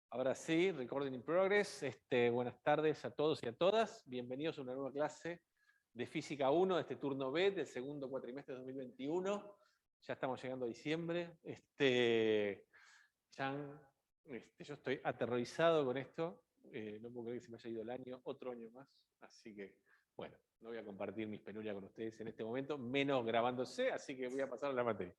Ahora sí, recording in progress. Buenas tardes a todos y a todas. Bienvenidos a una nueva clase de Física 1 de este turno B del segundo cuatrimestre de 2021. Ya estamos llegando a diciembre. Yo estoy aterrorizado con esto. No puedo creer que se me haya ido el año, otro año más. Así que, bueno, no voy a compartir mis penurias con ustedes en este momento, menos grabándose, así que voy a pasar a la materia.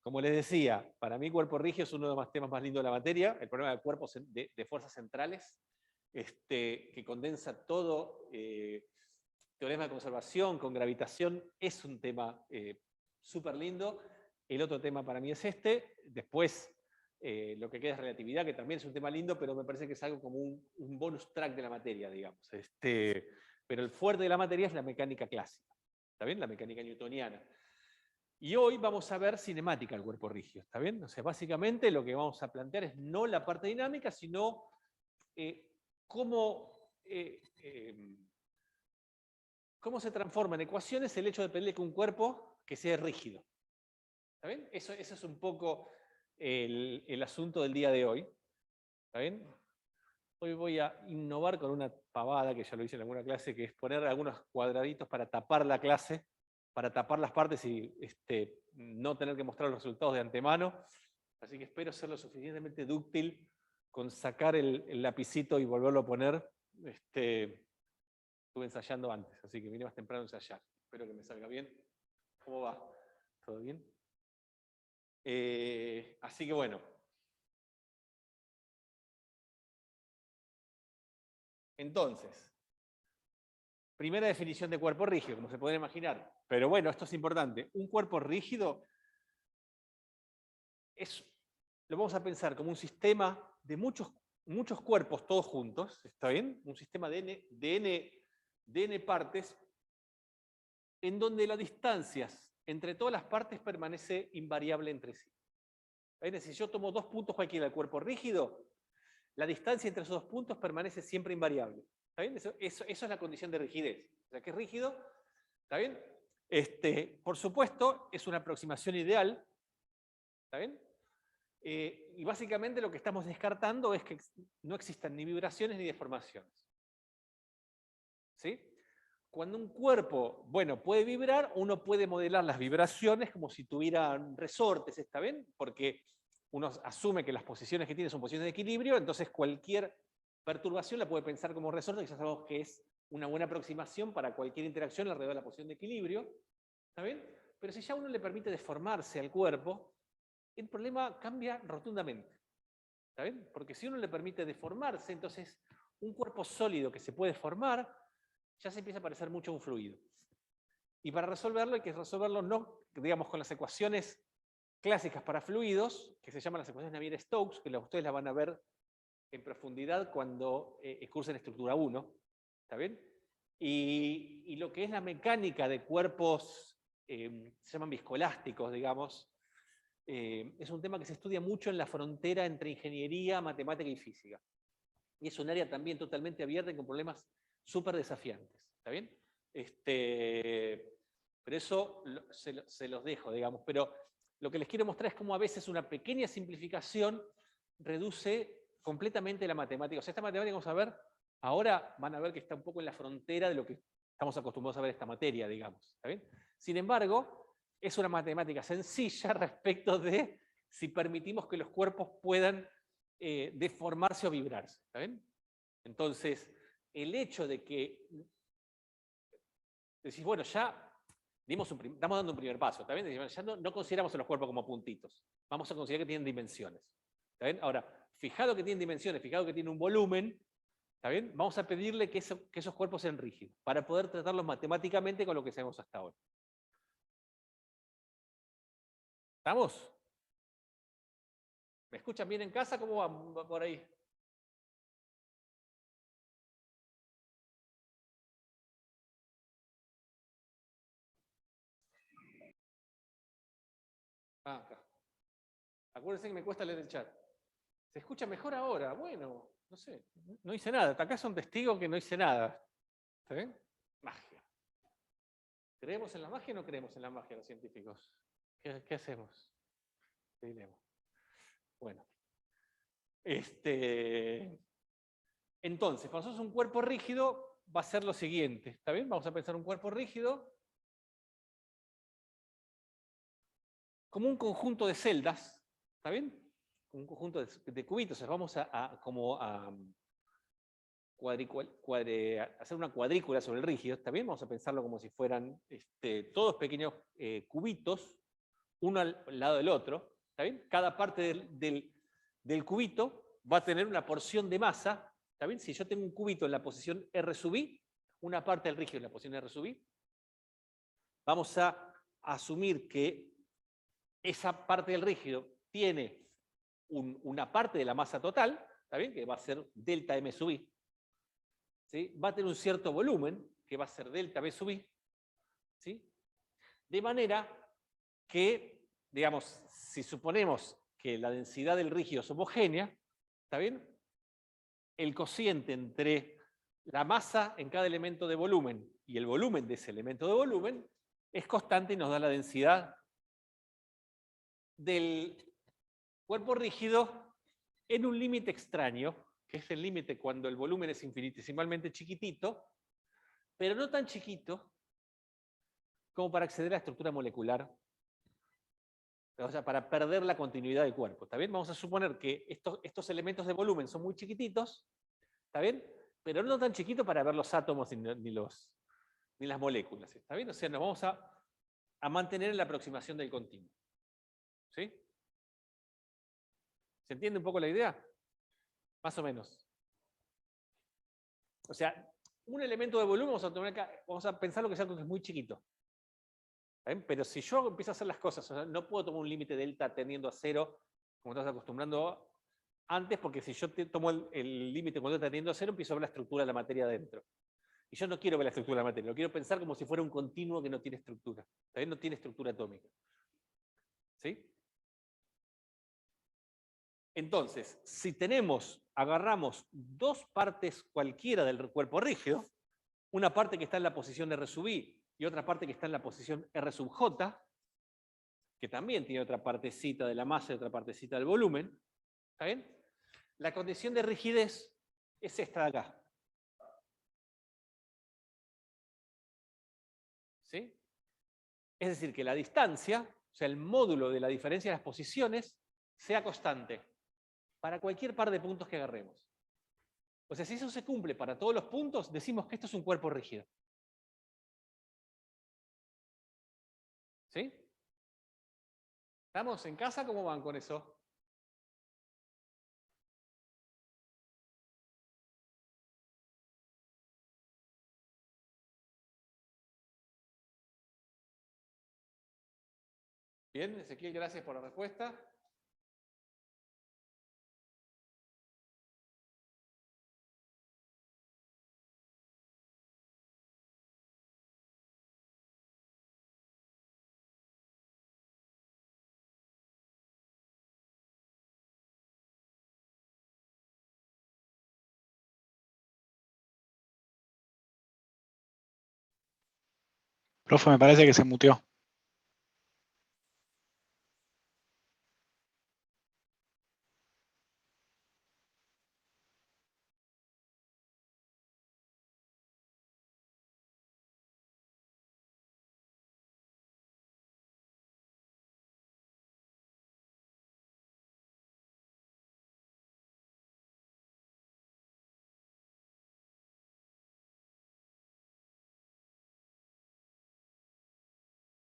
Como les decía, para mí cuerpo rígido es uno de los temas más lindos de la materia, el problema de cuerpos de fuerzas centrales, que condensa todo, teorema de conservación con gravitación, es un tema súper lindo. El otro tema para mí es después lo que queda es relatividad, que también es un tema lindo, pero me parece que es algo como un bonus track de la materia, digamos. Pero el fuerte de la materia es la mecánica clásica, ¿está bien? La mecánica newtoniana. Y hoy vamos a ver cinemática del cuerpo rígido, ¿está bien? O sea, básicamente lo que vamos a plantear es no la parte dinámica, sino cómo se transforma en ecuaciones el hecho de pedirle que un cuerpo que sea rígido. ¿Está bien? Eso es un poco el asunto del día de hoy. ¿Está bien? Hoy voy a innovar con una pavada, que ya lo hice en alguna clase, que es poner algunos cuadraditos para tapar la clase, para tapar las partes y no tener que mostrar los resultados de antemano. Así que espero ser lo suficientemente dúctil con sacar el lapicito y volverlo a poner. Estuve ensayando antes, así que vine más temprano a ensayar. Espero que me salga bien. ¿Cómo va? ¿Todo bien? Así que bueno. Entonces, primera definición de cuerpo rígido, como se pueden imaginar. Pero bueno, esto es importante. Un cuerpo rígido lo vamos a pensar como un sistema de muchos cuerpos todos juntos, ¿está bien? Un sistema de n partes, en donde las distancias entre todas las partes permanece invariable entre sí. Es decir, si yo tomo dos puntos cualquiera del cuerpo rígido, la distancia entre esos dos puntos permanece siempre invariable. ¿Está bien? Eso es la condición de rigidez. O sea, que es rígido, ¿está bien? Por supuesto, es una aproximación ideal, ¿está bien? Y básicamente lo que estamos descartando es que no existan ni vibraciones ni deformaciones. ¿Sí? Cuando un cuerpo, bueno, puede vibrar, uno puede modelar las vibraciones como si tuvieran resortes, ¿está bien? Porque uno asume que las posiciones que tiene son posiciones de equilibrio, entonces cualquier perturbación la puede pensar como resorte, que ya sabemos que es una buena aproximación para cualquier interacción alrededor de la posición de equilibrio, ¿está bien? Pero si ya uno le permite deformarse al cuerpo, el problema cambia rotundamente, ¿está bien? Porque si uno le permite deformarse, entonces un cuerpo sólido que se puede formar, ya se empieza a parecer mucho a un fluido. Y para resolverlo hay que resolverlo no, digamos, con las ecuaciones clásicas para fluidos, que se llaman las ecuaciones Navier-Stokes, que ustedes las van a ver en profundidad cuando cursen estructura 1, ¿está bien? Y lo que es la mecánica de cuerpos, se llaman viscoelásticos, digamos, es un tema que se estudia mucho en la frontera entre ingeniería, matemática y física. Y es un área también totalmente abierta y con problemas súper desafiantes. ¿Está bien? Pero eso se los dejo, digamos. Pero lo que les quiero mostrar es cómo a veces una pequeña simplificación reduce completamente la matemática. O sea, esta matemática, vamos a ver, ahora van a ver que está un poco en la frontera de lo que estamos acostumbrados a ver esta materia, digamos. ¿Está bien? Sin embargo, es una matemática sencilla respecto de si permitimos que los cuerpos puedan deformarse o vibrarse. ¿Está bien? Entonces, el hecho de que decís, bueno, ya estamos dando un primer paso, ¿está bien? Ya no consideramos a los cuerpos como puntitos, vamos a considerar que tienen dimensiones. ¿Está bien? Ahora, fijado que tienen dimensiones, fijado que tienen un volumen, ¿está bien? Vamos a pedirle que esos cuerpos sean rígidos, para poder tratarlos matemáticamente con lo que sabemos hasta ahora. ¿Estamos? ¿Me escuchan bien en casa? ¿Cómo va por ahí? Ah, acá. Acuérdense que me cuesta leer el chat. ¿Se escucha mejor ahora? Bueno, no sé. No hice nada. Acá son testigos que no hice nada. ¿Está bien? Magia. ¿Creemos en la magia o no creemos en la magia los científicos? ¿Qué hacemos? ¿Qué diremos? Bueno. Entonces, cuando sos un cuerpo rígido, va a ser lo siguiente. ¿Está bien? Vamos a pensar un cuerpo rígido como un conjunto de celdas. ¿Está bien? Como un conjunto de cubitos. O sea, vamos a hacer una cuadrícula sobre el rígido. ¿Está bien? Vamos a pensarlo como si fueran todos pequeños cubitos, uno al lado del otro. ¿Está bien? Cada parte del cubito va a tener una porción de masa. ¿Está bien? Si yo tengo un cubito en la posición R sub i, una parte del rígido en la posición R sub i, vamos a asumir que esa parte del rígido tiene una parte de la masa total, ¿está bien? Que va a ser delta M sub i. ¿Sí? Va a tener un cierto volumen, que va a ser delta B sub i. ¿Sí? De manera que, digamos, si suponemos que la densidad del rígido es homogénea, ¿está bien? El cociente entre la masa en cada elemento de volumen y el volumen de ese elemento de volumen es constante y nos da la densidad del cuerpo rígido en un límite extraño, que es el límite cuando el volumen es infinitesimalmente chiquitito, pero no tan chiquito como para acceder a la estructura molecular, o sea, para perder la continuidad del cuerpo. ¿Está bien? Vamos a suponer que estos elementos de volumen son muy chiquititos, ¿está bien? Pero no tan chiquitos para ver los átomos ni las moléculas. ¿Está bien? O sea, nos vamos a mantener en la aproximación del continuo. ¿Sí? ¿Se entiende un poco la idea? Más o menos. O sea, un elemento de volumen vamos a pensar lo que es algo que es muy chiquito. Pero si yo empiezo a hacer las cosas, o sea, no puedo tomar un límite delta tendiendo a cero, como estás acostumbrando antes, porque si yo tomo el límite cuando está tendiendo a cero, empiezo a ver la estructura de la materia adentro. Y yo no quiero ver la estructura de la materia, lo quiero pensar como si fuera un continuo que no tiene estructura. También no tiene estructura atómica. ¿Sí? Entonces, si agarramos dos partes cualquiera del cuerpo rígido, una parte que está en la posición R sub i y otra parte que está en la posición R sub j, que también tiene otra partecita de la masa y otra partecita del volumen, ¿está bien? La condición de rigidez es esta de acá. ¿Sí? Es decir, que la distancia, o sea, el módulo de la diferencia de las posiciones, sea constante para cualquier par de puntos que agarremos. O sea, si eso se cumple para todos los puntos, decimos que esto es un cuerpo rígido. ¿Sí? ¿Estamos en casa? ¿Cómo van con eso? Bien, Ezequiel, gracias por la respuesta. Profe, me parece que se muteó.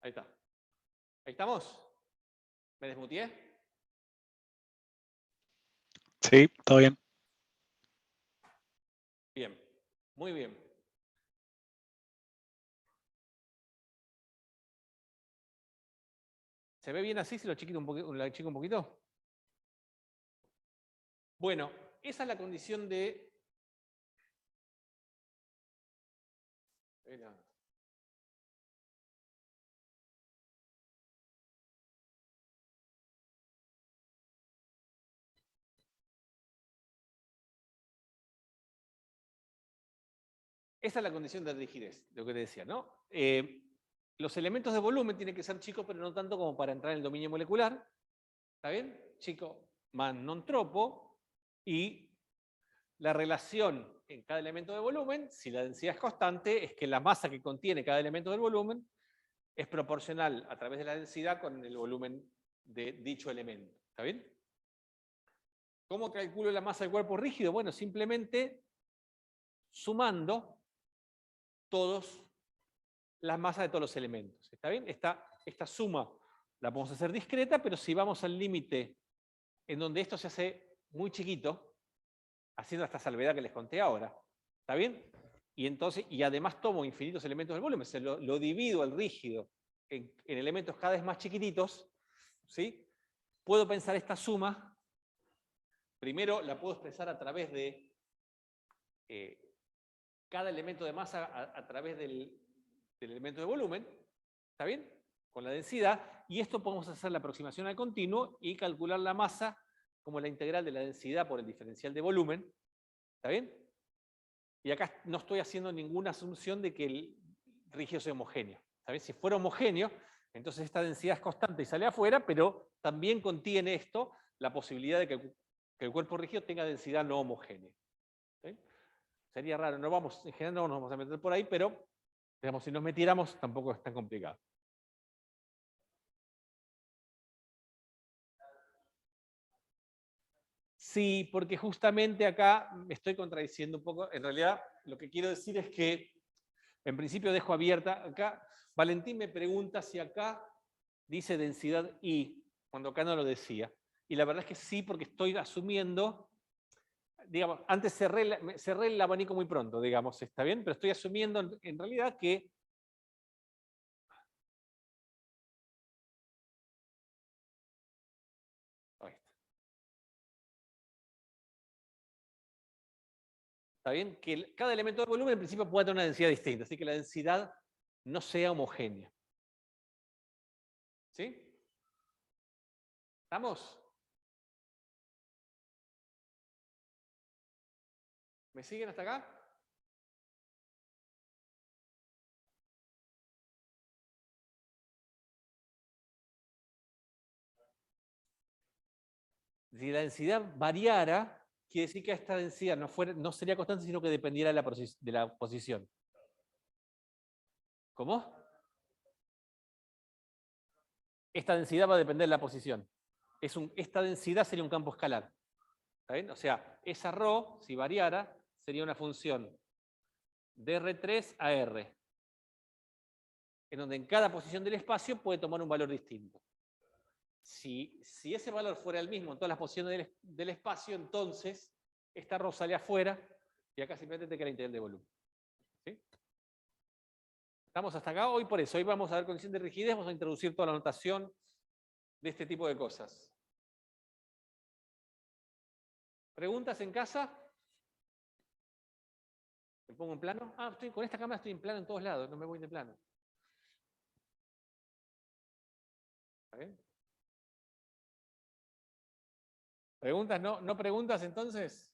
Ahí está. ¿Ahí estamos? ¿Me desmuteé? Sí, todo bien. Bien, muy bien. ¿Se ve bien así si lo achico un poquito? Bueno, esa es la condición de... Esa es la condición de rigidez, lo que te decía, ¿no? Los elementos de volumen tienen que ser chicos, pero no tanto como para entrar en el dominio molecular. ¿Está bien? Chico, man non troppo. Y la relación en cada elemento de volumen, si la densidad es constante, es que la masa que contiene cada elemento del volumen es proporcional a través de la densidad con el volumen de dicho elemento. ¿Está bien? ¿Cómo calculo la masa del cuerpo rígido? Bueno, simplemente sumando todas las masas de todos los elementos. ¿Está bien? Esta suma la podemos hacer discreta, pero si vamos al límite en donde esto se hace muy chiquito, haciendo esta salvedad que les conté ahora, ¿está bien? Y además tomo infinitos elementos del volumen, lo divido al rígido en elementos cada vez más chiquititos, ¿sí? Puedo pensar esta suma, primero la puedo expresar a través de cada elemento de masa a través del elemento de volumen, ¿está bien? Con la densidad, y esto podemos hacer la aproximación al continuo y calcular la masa como la integral de la densidad por el diferencial de volumen, ¿está bien? Y acá no estoy haciendo ninguna asunción de que el rígido sea homogéneo, ¿está bien? Si fuera homogéneo, entonces esta densidad es constante y sale afuera, pero también contiene esto la posibilidad de que el cuerpo rígido tenga densidad no homogénea. ¿Sí? Sería raro, en general no nos vamos a meter por ahí, pero digamos, si nos metiéramos tampoco es tan complicado. Sí, porque justamente acá me estoy contradiciendo un poco. En realidad, lo que quiero decir es que, en principio dejo abierta acá. Valentín me pregunta si acá dice densidad I, cuando acá no lo decía. Y la verdad es que sí, porque estoy asumiendo, digamos, antes cerré el abanico muy pronto, digamos, ¿está bien? Pero estoy asumiendo en realidad que ¿está bien? Que cada elemento de volumen en principio puede tener una densidad distinta, así que la densidad no sea homogénea. ¿Sí? ¿Estamos? ¿Me siguen hasta acá? Si la densidad variara, quiere decir que esta densidad no sería constante, sino que dependiera de la posición. ¿Cómo? Esta densidad va a depender de la posición. Esta densidad sería un campo escalar. ¿Está bien? O sea, esa ρ, si variara, sería una función de R3 a R, en donde en cada posición del espacio puede tomar un valor distinto. Si ese valor fuera el mismo en todas las posiciones del espacio, entonces esta ρ sale afuera y acá simplemente te queda la integral de volumen. ¿Sí? ¿Estamos hasta acá? Hoy por eso, hoy vamos a ver condición de rigidez, vamos a introducir toda la notación de este tipo de cosas. ¿Preguntas en casa? ¿Me pongo en plano? Ah, con esta cámara estoy en plano en todos lados, no me voy de plano. ¿Está bien? ¿Preguntas? ¿No preguntas entonces?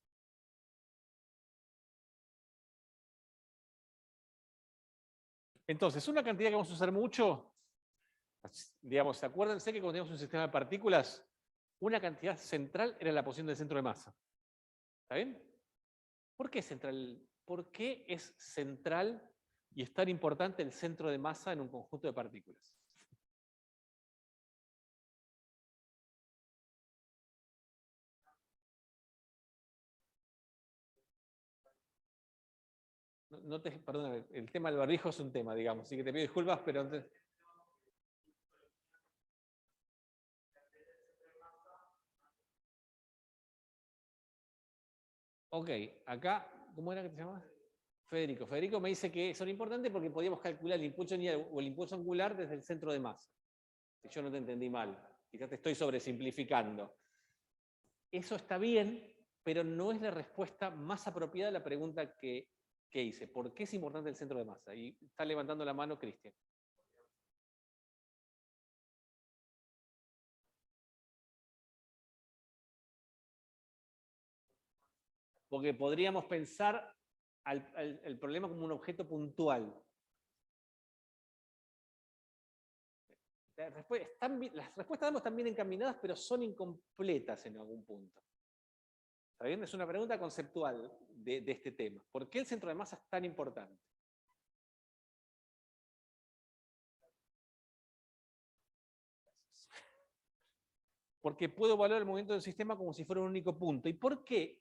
Entonces, una cantidad que vamos a usar mucho, digamos, acuérdense que cuando teníamos un sistema de partículas, una cantidad central era la posición del centro de masa. ¿Está bien? ¿Por qué central? ¿Por qué es central y es tan importante el centro de masa en un conjunto de partículas? Perdón, el tema del barbijo es un tema, digamos, así que te pido disculpas, pero antes... Ok, acá, ¿cómo era que te llamas? Federico. Federico me dice que son importantes porque podíamos calcular el impulso lineal o el impulso angular desde el centro de masa. Si yo no te entendí mal, quizás te estoy sobresimplificando. Eso está bien, pero no es la respuesta más apropiada a la pregunta que hice. ¿Por qué es importante el centro de masa? Y está levantando la mano Cristian. Porque podríamos pensar el problema como un objeto puntual. Las respuestas están bien encaminadas, pero son incompletas en algún punto. ¿Está bien? Es una pregunta conceptual de este tema. ¿Por qué el centro de masa es tan importante? Porque puedo evaluar el movimiento del sistema como si fuera un único punto. ¿Y por qué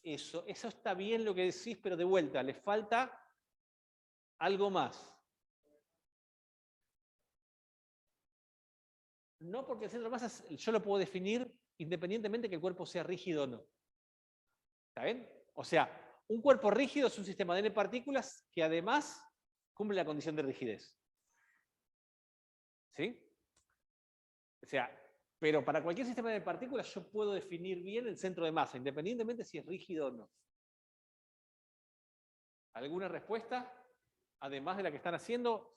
eso? Eso está bien lo que decís, pero de vuelta, le falta algo más. No porque el centro de masa yo lo puedo definir independientemente que el cuerpo sea rígido o no. ¿Está bien? O sea, un cuerpo rígido es un sistema de n partículas que además cumple la condición de rigidez. ¿Sí? O sea, pero para cualquier sistema de partículas yo puedo definir bien el centro de masa, independientemente si es rígido o no. ¿Alguna respuesta? Además de la que están haciendo.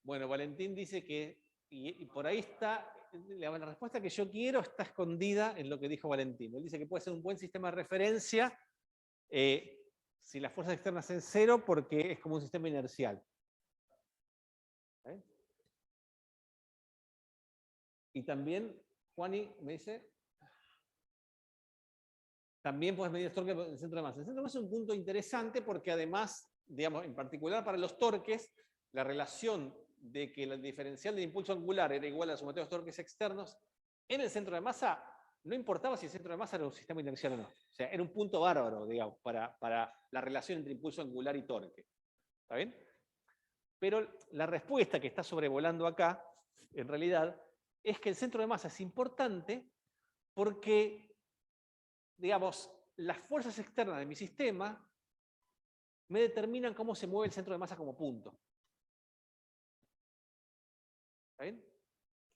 Bueno, Valentín dice que, y por ahí está, la respuesta que yo quiero está escondida en lo que dijo Valentín. Él dice que puede ser un buen sistema de referencia si las fuerzas externas son cero, porque es como un sistema inercial. Y también, Juani me dice, también puedes medir el torque del centro de masa. El centro de masa es un punto interesante porque además, digamos, en particular para los torques, la relación de que el diferencial del impulso angular era igual a la sumatoria de los torques externos, en el centro de masa no importaba si el centro de masa era un sistema inercial o no. O sea, era un punto bárbaro, digamos, para la relación entre impulso angular y torque. ¿Está bien? Pero la respuesta que está sobrevolando acá, en realidad, es que el centro de masa es importante porque, digamos, las fuerzas externas de mi sistema me determinan cómo se mueve el centro de masa como punto. ¿Está bien?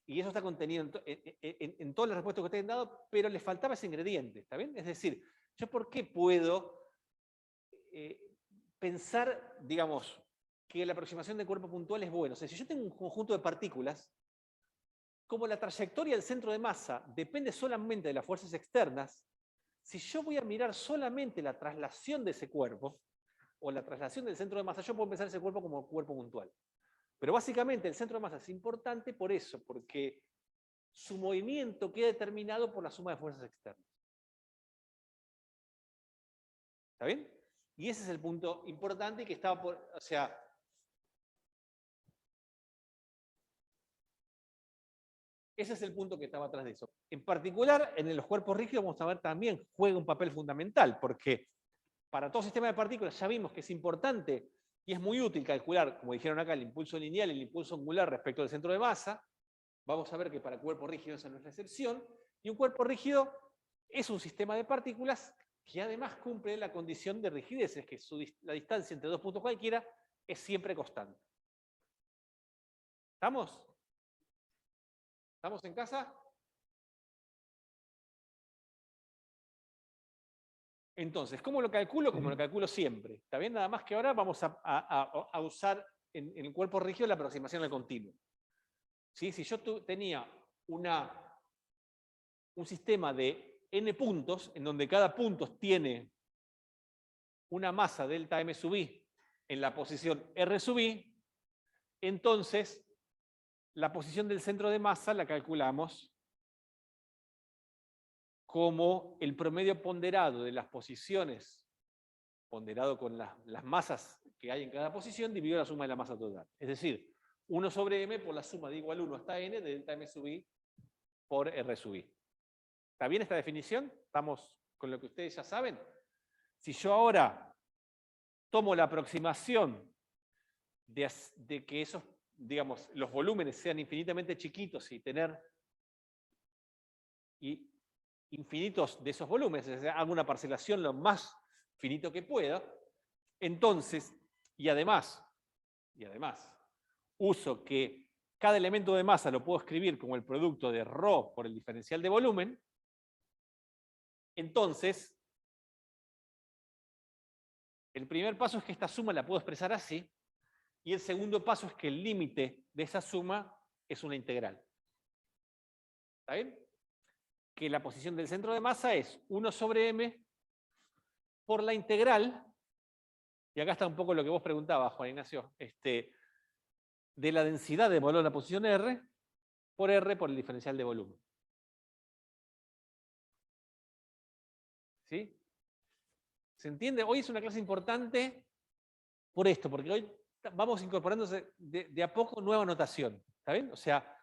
Y eso está contenido en todas las respuestas que ustedes han dado, pero les faltaba ese ingrediente. ¿Está bien? Es decir, ¿yo por qué puedo pensar, digamos, que la aproximación de cuerpo puntual es buena? O sea, si yo tengo un conjunto de partículas, como la trayectoria del centro de masa depende solamente de las fuerzas externas, si yo voy a mirar solamente la traslación de ese cuerpo, o la traslación del centro de masa, yo puedo pensar ese cuerpo como cuerpo puntual. Pero básicamente el centro de masa es importante por eso, porque su movimiento queda determinado por la suma de fuerzas externas. ¿Está bien? Y ese es el punto importante que estaba por, o sea, ese es el punto que estaba atrás de eso. En particular, en los cuerpos rígidos, vamos a ver también juega un papel fundamental, porque para todo sistema de partículas ya vimos que es importante y es muy útil calcular, como dijeron acá, el impulso lineal y el impulso angular respecto al centro de masa. Vamos a ver que para cuerpos rígidos esa no es la excepción. Y un cuerpo rígido es un sistema de partículas que además cumple la condición de rigidez, es que la distancia entre dos puntos cualquiera es siempre constante. ¿Estamos? ¿Estamos en casa? Entonces, ¿cómo lo calculo? Como lo calculo siempre. ¿Está bien? Nada más que ahora vamos a usar en el cuerpo rígido la aproximación al continuo. ¿Sí? Si yo tenía un sistema de n puntos, en donde cada punto tiene una masa delta m sub i en la posición r sub i, entonces la posición del centro de masa la calculamos como el promedio ponderado de las posiciones, ponderado con las masas que hay en cada posición, dividido la suma de la masa total. Es decir, 1 sobre m por la suma de igual 1 hasta n de delta m sub i por r sub i. ¿Está bien esta definición? ¿Estamos con lo que ustedes ya saben? Si yo ahora tomo la aproximación de que esos, digamos, los volúmenes sean infinitamente chiquitos y tener infinitos de esos volúmenes, es decir, hago una parcelación lo más finito que pueda, entonces, y además, uso que cada elemento de masa lo puedo escribir como el producto de ρ por el diferencial de volumen, entonces, el primer paso es que esta suma la puedo expresar así, y el segundo paso es que el límite de esa suma es una integral. ¿Está bien? Que la posición del centro de masa es 1 sobre m por la integral, y acá está un poco lo que vos preguntabas, Juan Ignacio, de la densidad de valor en la posición R por el diferencial de volumen. ¿Sí? ¿Se entiende? Hoy es una clase importante por esto, porque hoy vamos incorporándose de a poco nueva notación. ¿Está bien? O sea,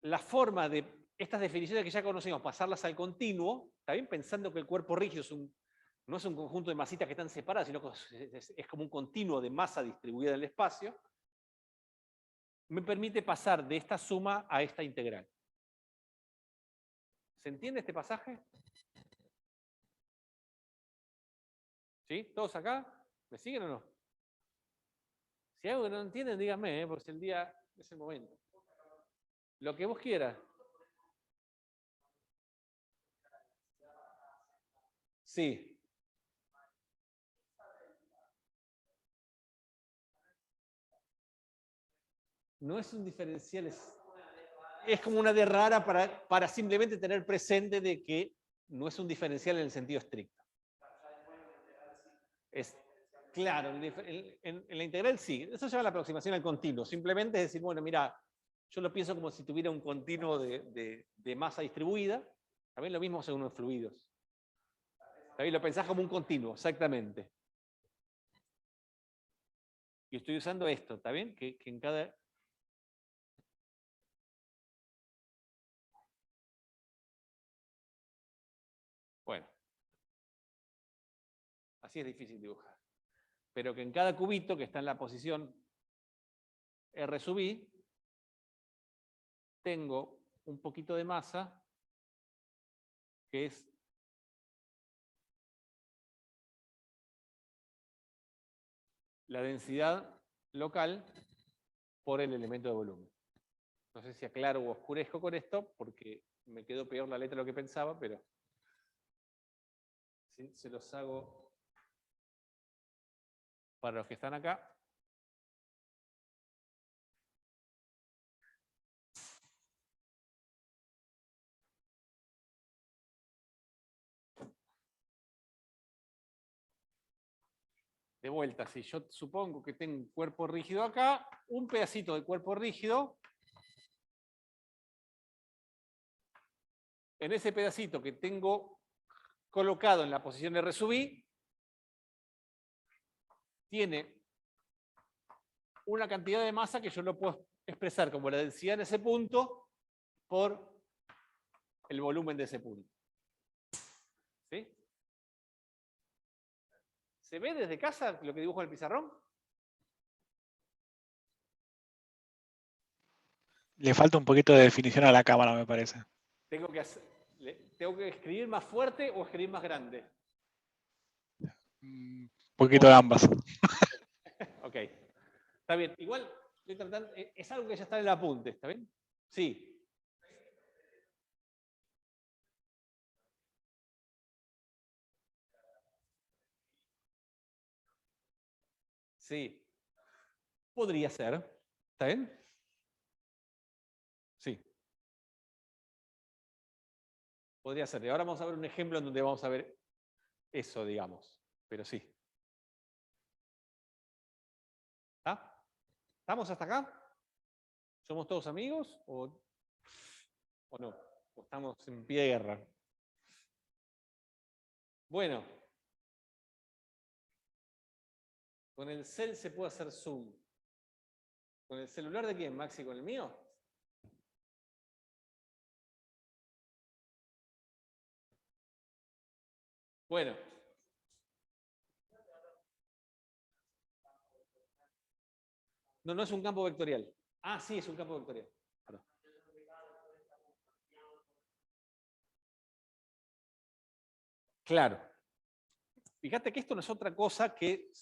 la forma de estas definiciones que ya conocemos, pasarlas al continuo, ¿está bien? Pensando que el cuerpo rígido no es un conjunto de masitas que están separadas, sino que es como un continuo de masa distribuida en el espacio, me permite pasar de esta suma a esta integral. ¿Se entiende este pasaje? ¿Sí? ¿Todos acá? ¿Me siguen o no? Si hay algo que no entienden, díganme, porque es el día, es el momento. Lo que vos quieras. Sí. No es un diferencial, es como una D rara para simplemente tener presente de que no es un diferencial en el sentido estricto. Claro, en la integral sí. Eso se llama la aproximación al continuo. Simplemente es decir, bueno, mira, yo lo pienso como si tuviera un continuo de masa distribuida. También lo mismo según los fluidos. También lo pensás como un continuo, exactamente. Y estoy usando esto, ¿está bien? Que en cada... Bueno. Así es difícil dibujar. Pero que en cada cubito que está en la posición R sub I, tengo un poquito de masa que es la densidad local por el elemento de volumen. No sé si aclaro o oscurezco con esto, porque me quedó peor la letra de lo que pensaba, pero ¿sí? Se los hago para los que están acá. De vuelta, si yo supongo que tengo un cuerpo rígido acá, un pedacito de cuerpo rígido, en ese pedacito que tengo colocado en la posición R sub I, tiene una cantidad de masa que yo lo puedo expresar como la densidad en ese punto por el volumen de ese punto. ¿Sí? ¿Se ve desde casa lo que dibujo en el pizarrón? Le falta un poquito de definición a la cámara, me parece. ¿Tengo que escribir más fuerte o escribir más grande? Un poquito de ambas. Ok. Está bien. Igual, estoy tratando, es algo que ya está en el apunte, ¿está bien? Sí. Sí. Podría ser. ¿Está bien? Sí. Podría ser. Y ahora vamos a ver un ejemplo en donde vamos a ver eso, digamos. Pero sí. ¿Está? ¿Estamos hasta acá? ¿Somos todos amigos o no? ¿O estamos en pie de guerra? Bueno. Con el cel se puede hacer zoom. ¿Con el celular de quién, Maxi? ¿Con el mío? Bueno. No, no es un campo vectorial. Ah, sí, es un campo vectorial. Perdón. Claro. Fíjate que esto no es otra cosa que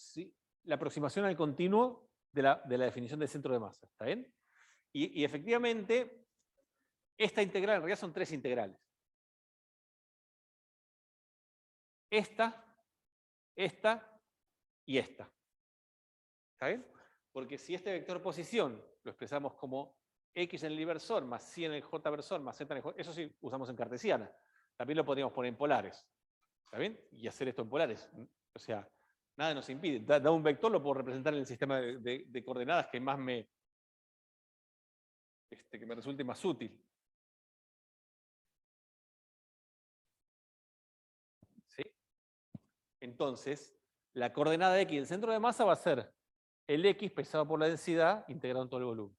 la aproximación al continuo de la definición del centro de masa. ¿Está bien? Y efectivamente, esta integral, en realidad son tres integrales. Esta y esta. ¿Está bien? Porque si este vector posición lo expresamos como x en el inversor más y en el j versor más z en el j, eso sí usamos en cartesiana. También lo podríamos poner en polares. ¿Está bien? Y hacer esto en polares. O sea, nada nos impide. Da un vector, lo puedo representar en el sistema de coordenadas que más que me resulte más útil. ¿Sí? Entonces, la coordenada X del centro de masa va a ser el X pesado por la densidad integrado en todo el volumen.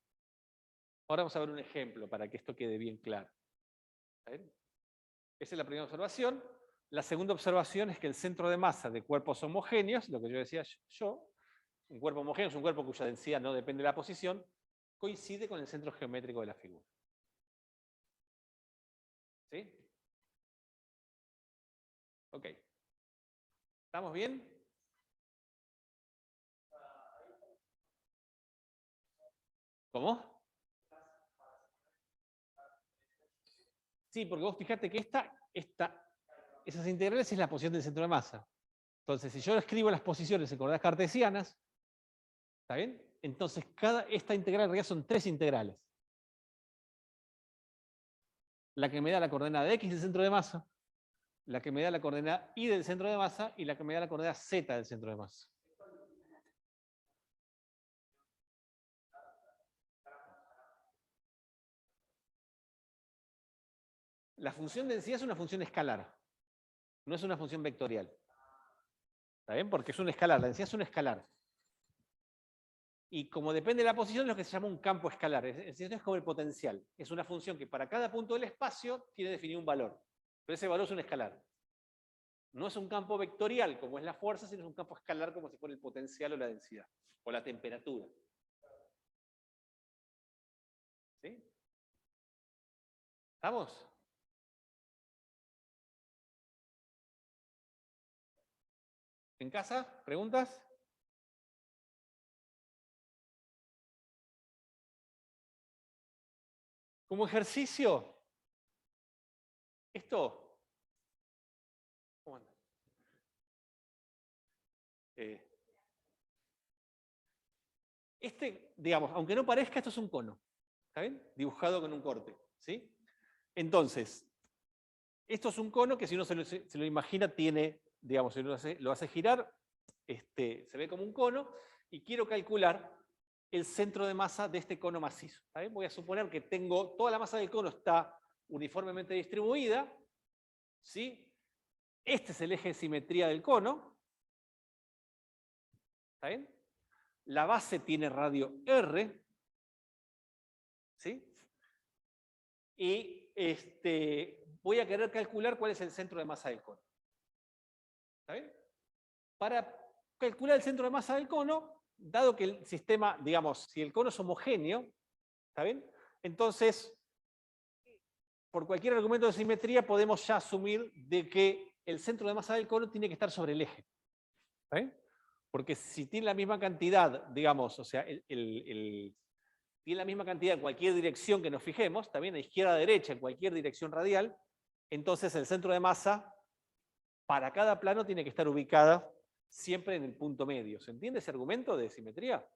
Ahora vamos a ver un ejemplo para que esto quede bien claro. ¿Está bien? Esa es la primera observación. La segunda observación es que el centro de masa de cuerpos homogéneos, lo que yo decía un cuerpo homogéneo es un cuerpo cuya densidad no depende de la posición, coincide con el centro geométrico de la figura. ¿Sí? Ok. ¿Estamos bien? ¿Cómo? Sí, porque vos fijate que esas integrales es la posición del centro de masa. Entonces, si yo escribo las posiciones en coordenadas cartesianas, ¿está bien? Entonces, esta integral en realidad son 3 integrales. La que me da la coordenada de X del centro de masa, la que me da la coordenada Y del centro de masa y la que me da la coordenada Z del centro de masa. La función de densidad es una función escalar, no es una función vectorial. ¿Está bien? Porque es un escalar, la densidad es un escalar. Y como depende de la posición, es lo que se llama un campo escalar. Es como el potencial. Es una función que para cada punto del espacio tiene definido un valor. Pero ese valor es un escalar. No es un campo vectorial como es la fuerza, sino es un campo escalar como si fuera el potencial o la densidad. O la temperatura. ¿Sí? ¿Estamos? ¿En casa? ¿Preguntas? Como ejercicio, esto, ¿cómo anda? Digamos, aunque no parezca, esto es un cono. ¿Está bien? Dibujado con un corte. ¿Sí? Entonces, esto es un cono que si uno se lo imagina tiene, digamos, si uno lo hace girar, se ve como un cono, y quiero calcular el centro de masa de este cono macizo. ¿Está bien? Voy a suponer que toda la masa del cono está uniformemente distribuida, ¿sí? Este es el eje de simetría del cono. ¿Está bien? La base tiene radio R. ¿Sí? Y voy a querer calcular cuál es el centro de masa del cono. ¿Está bien? Para calcular el centro de masa del cono, dado que el sistema, digamos, si el cono es homogéneo, ¿está bien? Entonces, por cualquier argumento de simetría podemos ya asumir de que el centro de masa del cono tiene que estar sobre el eje. ¿Está bien? Porque si tiene la misma cantidad, digamos, o sea, tiene la misma cantidad en cualquier dirección que nos fijemos, también a izquierda a derecha, en cualquier dirección radial, entonces el centro de masa para cada plano tiene que estar ubicada siempre en el punto medio. ¿Se entiende ese argumento de simetría?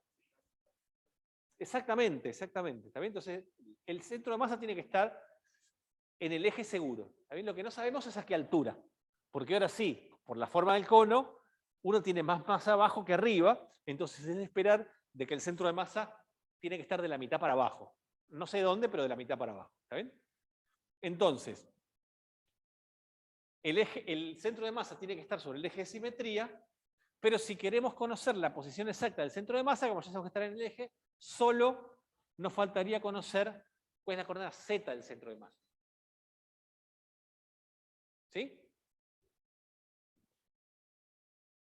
Exactamente, exactamente. ¿Está bien? Entonces, el centro de masa tiene que estar en el eje seguro. ¿Está bien? Lo que no sabemos es a qué altura. Porque ahora sí, por la forma del cono, uno tiene más masa abajo que arriba, entonces es de esperar de que el centro de masa tiene que estar de la mitad para abajo. No sé dónde, pero de la mitad para abajo. ¿Está bien? Entonces, el centro de masa tiene que estar sobre el eje de simetría, pero si queremos conocer la posición exacta del centro de masa, como ya sabemos que está en el eje, solo nos faltaría conocer cuál es la coordenada z del centro de masa. ¿Sí?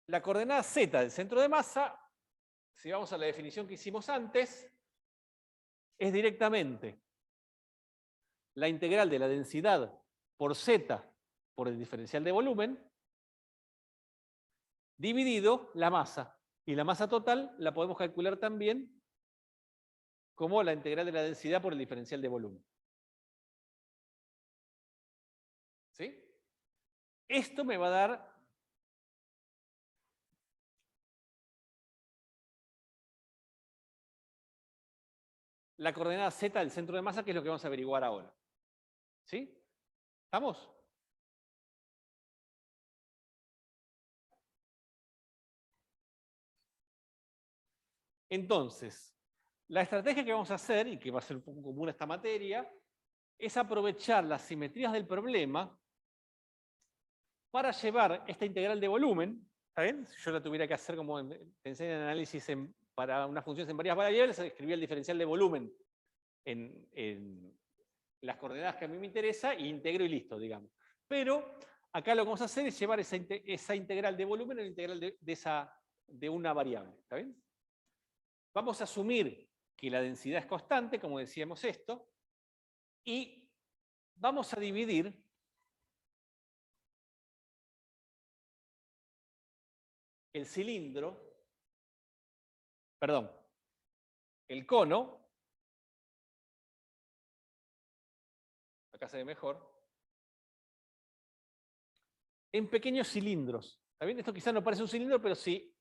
La coordenada z del centro de masa, si vamos a la definición que hicimos antes, es directamente la integral de la densidad por z por el diferencial de volumen, dividido la masa. Y la masa total la podemos calcular también como la integral de la densidad por el diferencial de volumen. ¿Sí? Esto me va a dar la coordenada z del centro de masa, que es lo que vamos a averiguar ahora. ¿Sí? ¿Estamos? Entonces, la estrategia que vamos a hacer, y que va a ser un poco común a esta materia, es aprovechar las simetrías del problema para llevar esta integral de volumen. ¿Está bien? Si yo la tuviera que hacer como te enseñan en análisis para unas funciones en varias variables, escribía el diferencial de volumen en las coordenadas que a mí me interesa, y integro y listo, digamos. Pero acá lo que vamos a hacer es llevar esa integral de volumen a la integral de una variable. ¿Está bien? Vamos a asumir que la densidad es constante, como decíamos esto, y vamos a dividir el cilindro, perdón, el cono, acá se ve mejor, en pequeños cilindros. ¿Está bien? Esto quizás no parece un cilindro, pero si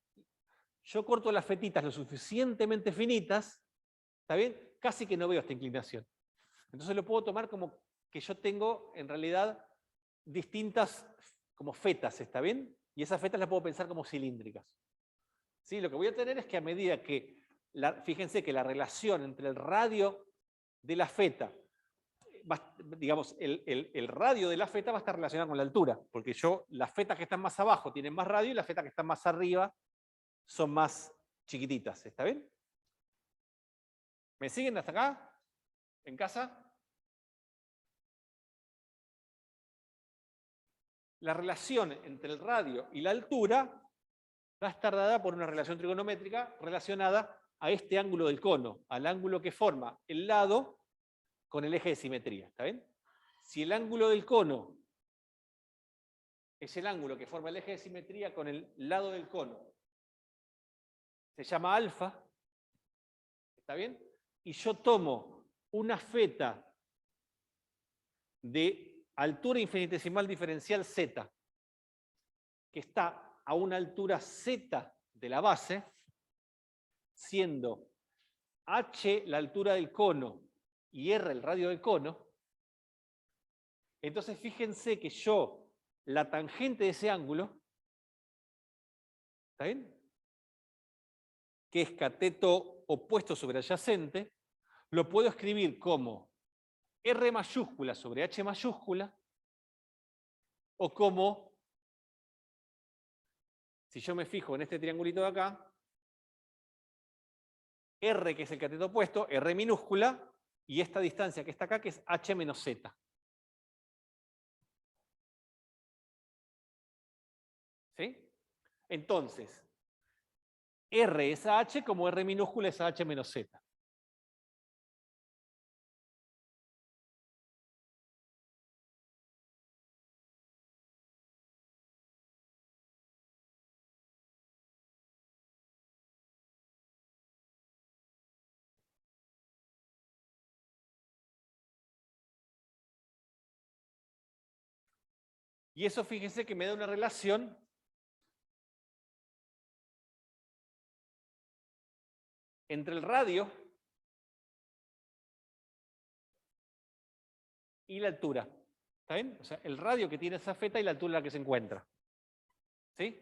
yo corto las fetitas lo suficientemente finitas, ¿está bien? Casi que no veo esta inclinación. Entonces lo puedo tomar como que yo tengo, en realidad, distintas como fetas, ¿está bien? Y esas fetas las puedo pensar como cilíndricas. ¿Sí? Lo que voy a tener es que a medida que, fíjense que la relación entre el radio de la feta, digamos, el radio de la feta va a estar relacionado con la altura, porque las fetas que están más abajo tienen más radio y las fetas que están más arriba son más chiquititas, ¿está bien? ¿Me siguen hasta acá? ¿En casa? La relación entre el radio y la altura va a estar dada por una relación trigonométrica relacionada a este ángulo del cono, al ángulo que forma el lado con el eje de simetría. ¿Está bien? Si el ángulo del cono es el ángulo que forma el eje de simetría con el lado del cono, se llama alfa. ¿Está bien? Y yo tomo una feta de altura infinitesimal diferencial z, que está a una altura z de la base, siendo h la altura del cono y r el radio del cono. Entonces fíjense que la tangente de ese ángulo, ¿está bien?, que es cateto opuesto sobre adyacente, lo puedo escribir como R mayúscula sobre H mayúscula, o como, si yo me fijo en este triangulito de acá, R, que es el cateto opuesto, R minúscula, y esta distancia que está acá, que es H menos Z. ¿Sí? Entonces, R es H como R minúscula es H menos Z. Y eso, fíjense que me da una relación entre el radio y la altura. ¿Está bien? O sea, el radio que tiene esa feta y la altura en la que se encuentra. ¿Sí?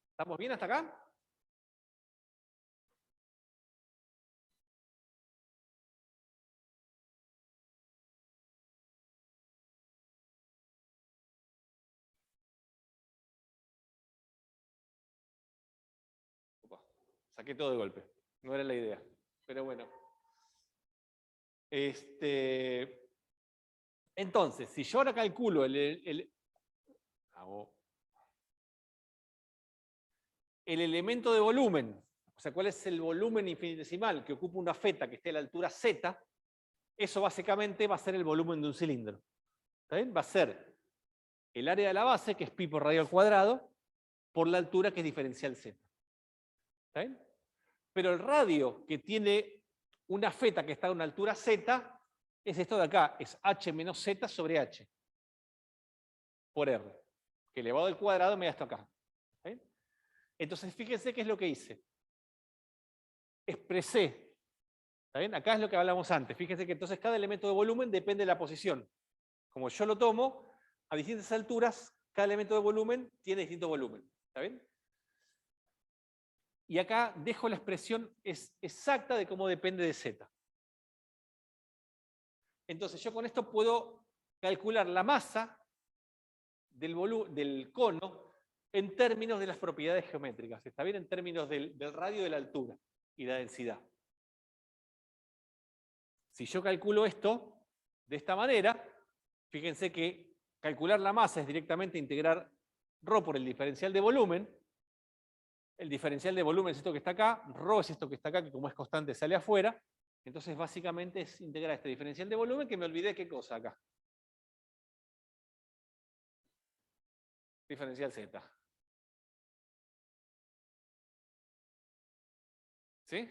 ¿Estamos bien hasta acá? Saqué todo de golpe. No era la idea. Pero bueno. Entonces, si yo ahora calculo el elemento de volumen, o sea, cuál es el volumen infinitesimal que ocupa una feta que esté a la altura z, eso básicamente va a ser el volumen de un cilindro. ¿Está bien? Va a ser el área de la base, que es pi por radio al cuadrado, por la altura, que es diferencial z. ¿Está bien? Pero el radio que tiene una feta que está a una altura z es esto de acá, es h menos z sobre h por r, que elevado al cuadrado me da esto acá. ¿Está bien? Entonces fíjense qué es lo que hice. Expresé. ¿Está bien? Acá es lo que hablamos antes. Fíjense que entonces cada elemento de volumen depende de la posición. Como yo lo tomo, a distintas alturas, cada elemento de volumen tiene distinto volumen. ¿Está bien? Y acá dejo la expresión exacta de cómo depende de z. Entonces yo con esto puedo calcular la masa del cono en términos de las propiedades geométricas. ¿Está bien? En términos del radio de la altura y la densidad. Si yo calculo esto de esta manera, fíjense que calcular la masa es directamente integrar ρ por el diferencial de volumen. El diferencial de volumen es esto que está acá, ρ es esto que está acá, que como es constante sale afuera. Entonces básicamente es integrar este diferencial de volumen, que me olvidé qué cosa acá. Diferencial z. ¿Sí?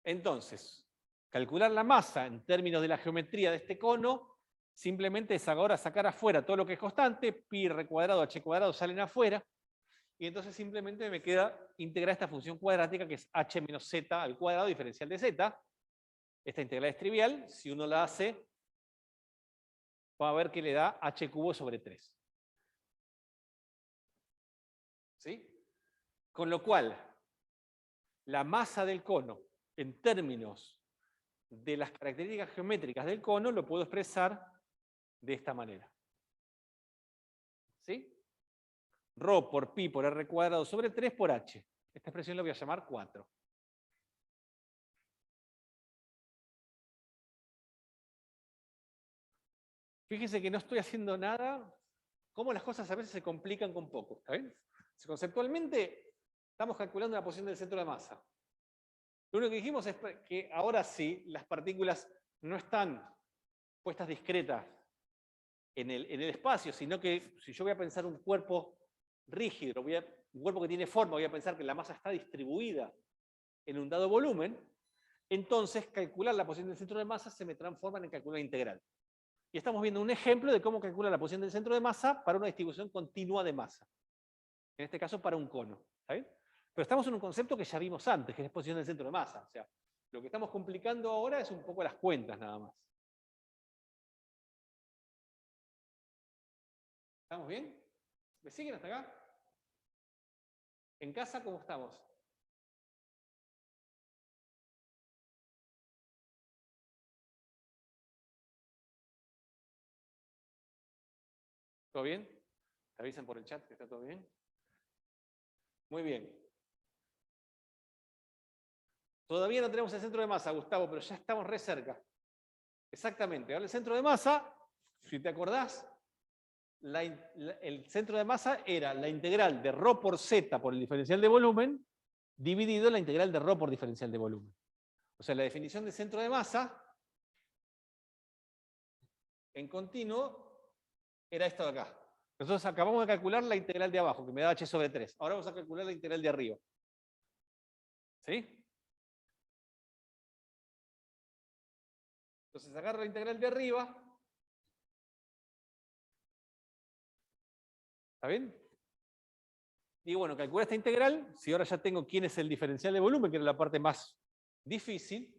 Entonces, calcular la masa en términos de la geometría de este cono, simplemente es ahora sacar afuera todo lo que es constante, pi r cuadrado, h cuadrado salen afuera, y entonces simplemente me queda integrar esta función cuadrática que es h menos z al cuadrado diferencial de z. Esta integral es trivial, si uno la hace, va a ver que le da h cubo sobre 3. ¿Sí? Con lo cual, la masa del cono, en términos de las características geométricas del cono, lo puedo expresar de esta manera. ¿Sí? Rho por pi por r cuadrado sobre 3 por h. Esta expresión la voy a llamar 4. Fíjense que no estoy haciendo nada, cómo las cosas a veces se complican con poco. ¿Está bien? Conceptualmente, estamos calculando la posición del centro de masa. Lo único que dijimos es que ahora sí, las partículas no están puestas discretas en el espacio, sino que si yo voy a pensar un cuerpo rígido, un cuerpo que tiene forma, voy a pensar que la masa está distribuida en un dado volumen, entonces calcular la posición del centro de masa se me transforma en calcular integral. Y estamos viendo un ejemplo de cómo calcular la posición del centro de masa para una distribución continua de masa. En este caso para un cono. ¿Está bien? Pero estamos en un concepto que ya vimos antes, que es posición del centro de masa. O sea, lo que estamos complicando ahora es un poco las cuentas nada más. ¿Estamos bien? ¿Me siguen hasta acá? ¿En casa cómo estamos? ¿Todo bien? ¿Te avisan por el chat que está todo bien? Muy bien. Todavía no tenemos el centro de masa, Gustavo, pero ya estamos re cerca. Exactamente. Ahora el centro de masa, si te acordás, el centro de masa era la integral de ρ por z por el diferencial de volumen dividido en la integral de ρ por diferencial de volumen. O sea, la definición de centro de masa en continuo era esto de acá. Nosotros acabamos de calcular la integral de abajo, que me da h sobre 3. Ahora vamos a calcular la integral de arriba. ¿Sí? Entonces agarro la integral de arriba. ¿Está bien? Y bueno, calcular esta integral, si ahora ya tengo quién es el diferencial de volumen, que era la parte más difícil,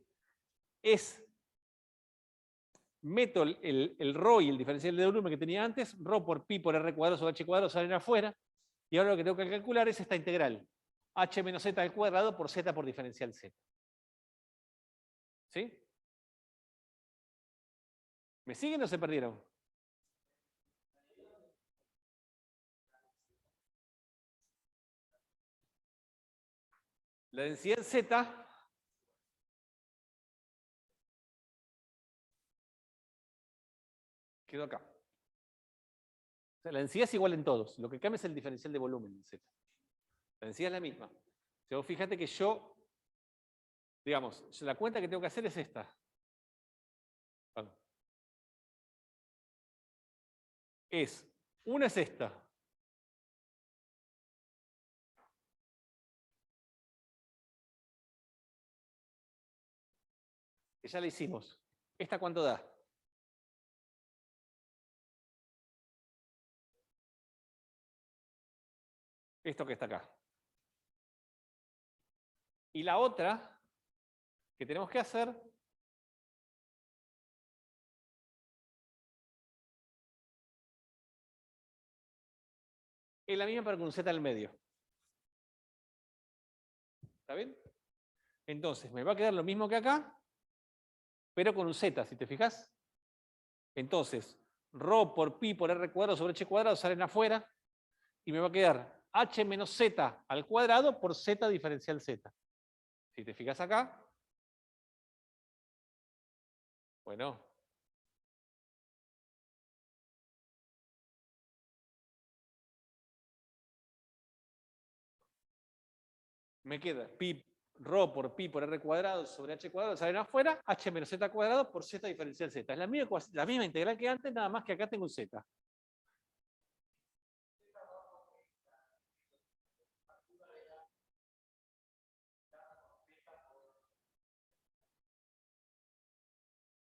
meto el ρ y el diferencial de volumen que tenía antes, ρ por pi por r cuadrado sobre h cuadrado salen afuera, y ahora lo que tengo que calcular es esta integral, h menos z al cuadrado por z por diferencial z. ¿Sí? ¿Me siguen o se perdieron? La densidad en z quedó acá. O sea, la densidad es igual en todos. Lo que cambia es el diferencial de volumen en z. La densidad es la misma. O sea, fíjate que yo, digamos, la cuenta que tengo que hacer es esta. Una es esta. Que ya la hicimos. ¿Esta cuánto da? Esto que está acá. Y la otra que tenemos que hacer es la misma pero con un z al medio. ¿Está bien? Entonces, me va a quedar lo mismo que acá, pero con un z, si te fijas. Entonces, ρ por pi por r cuadrado sobre h cuadrado salen afuera, y me va a quedar h menos z al cuadrado por z diferencial z. Si te fijas acá, bueno, me queda pi, ρ por pi por r cuadrado sobre h cuadrado salen afuera, h menos z cuadrado por z diferencial z. Es la misma integral que antes, nada más que acá tengo un z.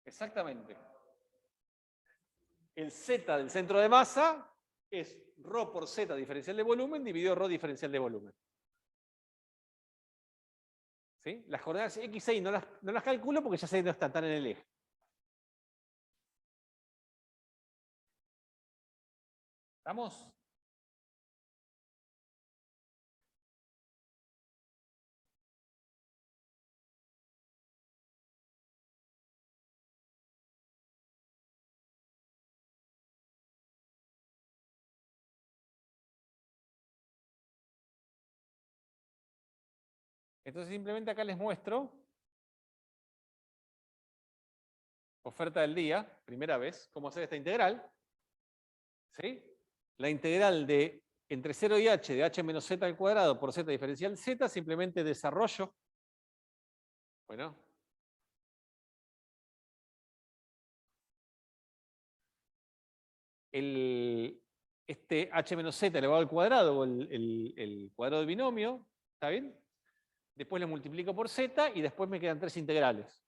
Exactamente. El z del centro de masa es ρ por z diferencial de volumen dividido ρ diferencial de volumen. ¿Sí? Las coordenadas x y no las calculo porque ya sé que no están en el eje. ¿Estamos? Entonces simplemente acá les muestro, oferta del día, primera vez, cómo hacer esta integral. ¿Sí? La integral de entre 0 y h de h menos z al cuadrado por z diferencial z, simplemente desarrollo. Bueno. Este h menos z elevado al cuadrado, o el cuadrado del binomio, ¿está bien? Después lo multiplico por z y después me quedan tres integrales.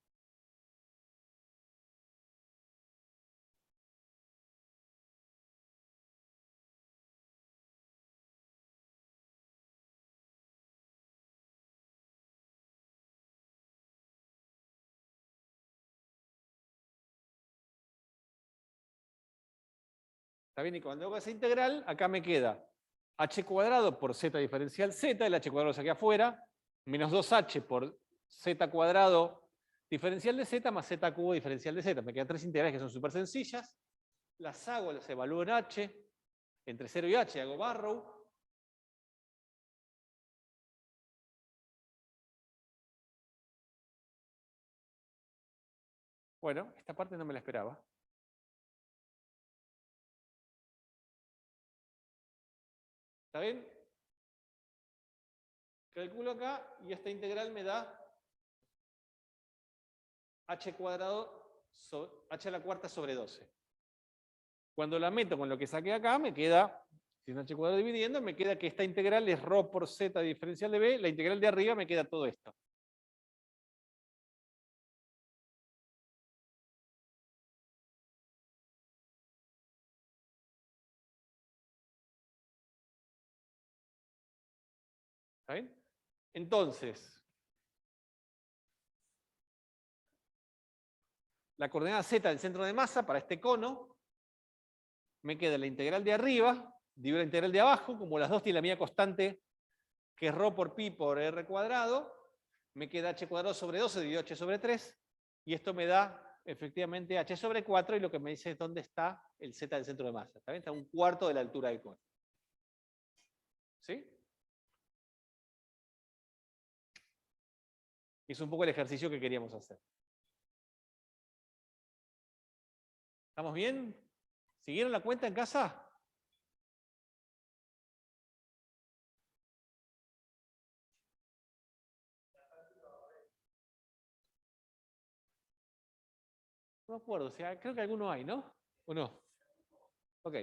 ¿Está bien? Y cuando hago esa integral, acá me queda h cuadrado por z diferencial z, el h cuadrado lo saqué afuera, menos 2h por z cuadrado diferencial de z más z cubo diferencial de z. Me quedan tres integrales que son súper sencillas. Las hago, las evalúo en h, entre 0 y h hago Barrow. Bueno, esta parte no me la esperaba. ¿Está bien? Calculo acá y esta integral me da h cuadrado, h a la cuarta sobre 12. Cuando la meto con lo que saqué acá, me queda, sin h cuadrado dividiendo, me queda que esta integral es ρ por z diferencial de b, la integral de arriba me queda todo esto. ¿Está bien? Entonces, la coordenada z del centro de masa para este cono, me queda la integral de arriba, divido la integral de abajo, como las dos tienen la misma constante, que es ρ por pi por r cuadrado, me queda h cuadrado sobre 12 dividido h sobre 3, y esto me da efectivamente h sobre 4, y lo que me dice es dónde está el z del centro de masa. ¿Está bien? Está a un cuarto de la altura del cono. ¿Sí? Es un poco el ejercicio que queríamos hacer. ¿Estamos bien? ¿Siguieron la cuenta en casa? No me acuerdo, o sea, creo que alguno hay, ¿no? ¿O no? Ok.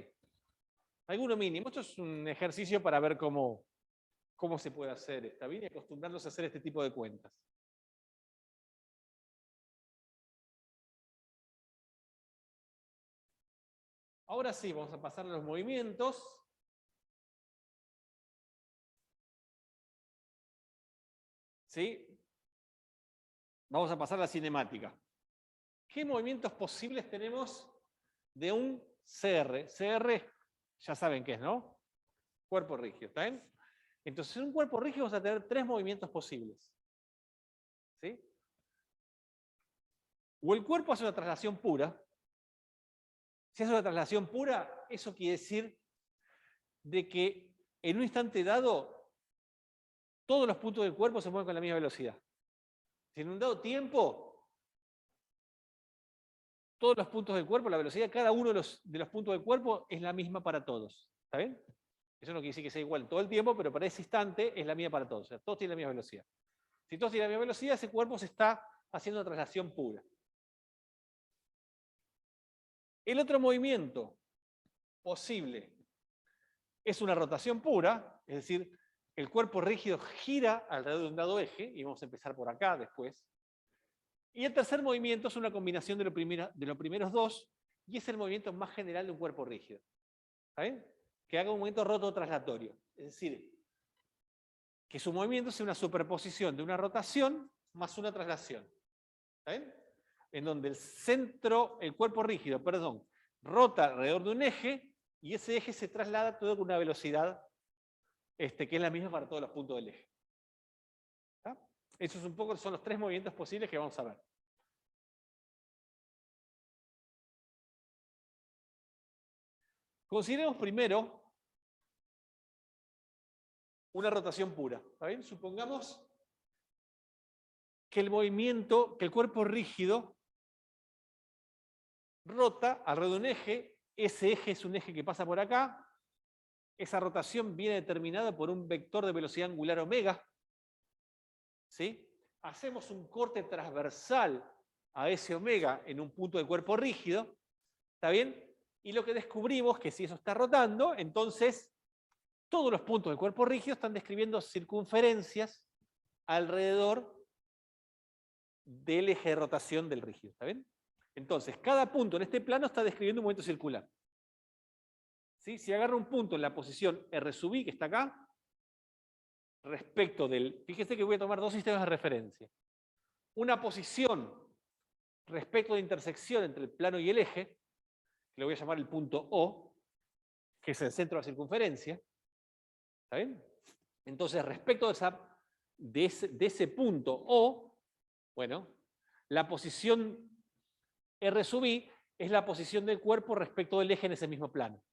Alguno mínimo. Esto es un ejercicio para ver cómo se puede hacer. ¿Está bien? Y acostumbrarnos a hacer este tipo de cuentas. Ahora sí, vamos a pasar a los movimientos. ¿Sí? Vamos a pasar a la cinemática. ¿Qué movimientos posibles tenemos de un CR? CR, ya saben qué es, ¿no? Cuerpo rígido, ¿está bien? Entonces, en un cuerpo rígido vamos a tener 3 movimientos posibles. ¿Sí? O el cuerpo hace una traslación pura. Si hace una traslación pura, eso quiere decir de que en un instante dado, todos los puntos del cuerpo se mueven con la misma velocidad. Si en un dado tiempo, todos los puntos del cuerpo, la velocidad de cada uno de los puntos del cuerpo es la misma para todos. ¿Está bien? Eso no quiere decir que sea igual todo el tiempo, pero para ese instante es la misma para todos. O sea, todos tienen la misma velocidad. Si todos tienen la misma velocidad, ese cuerpo se está haciendo una traslación pura. El otro movimiento posible es una rotación pura, es decir, el cuerpo rígido gira alrededor de un dado eje, y vamos a empezar por acá después. Y el tercer movimiento es una combinación de los primeros dos, y es el movimiento más general de un cuerpo rígido. ¿Está bien? Que haga un movimiento rototraslatorio. Es decir, que su movimiento sea una superposición de una rotación más una traslación. ¿Está bien? En donde el cuerpo rígido, rota alrededor de un eje, y ese eje se traslada todo con una velocidad que es la misma para todos los puntos del eje. ¿Está? Esos son los 3 movimientos posibles que vamos a ver. Consideremos primero una rotación pura. ¿Está bien? Supongamos que el cuerpo rígido rota alrededor de un eje. Ese eje es un eje que pasa por acá. Esa rotación viene determinada por un vector de velocidad angular omega. ¿Sí? Hacemos un corte transversal a ese omega en un punto del cuerpo rígido. ¿Está bien? Y lo que descubrimos es que si eso está rotando, entonces todos los puntos del cuerpo rígido están describiendo circunferencias alrededor del eje de rotación del rígido. ¿Está bien? Entonces, cada punto en este plano está describiendo un movimiento circular. ¿Sí? Si agarro un punto en la posición R sub i, que está acá, respecto fíjese que voy a tomar 2 sistemas de referencia. Una posición respecto de intersección entre el plano y el eje, que le voy a llamar el punto O, que es el centro de la circunferencia. ¿Está bien? Entonces, respecto de ese punto O, bueno, la posición R sub i es la posición del cuerpo respecto del eje en ese mismo plano.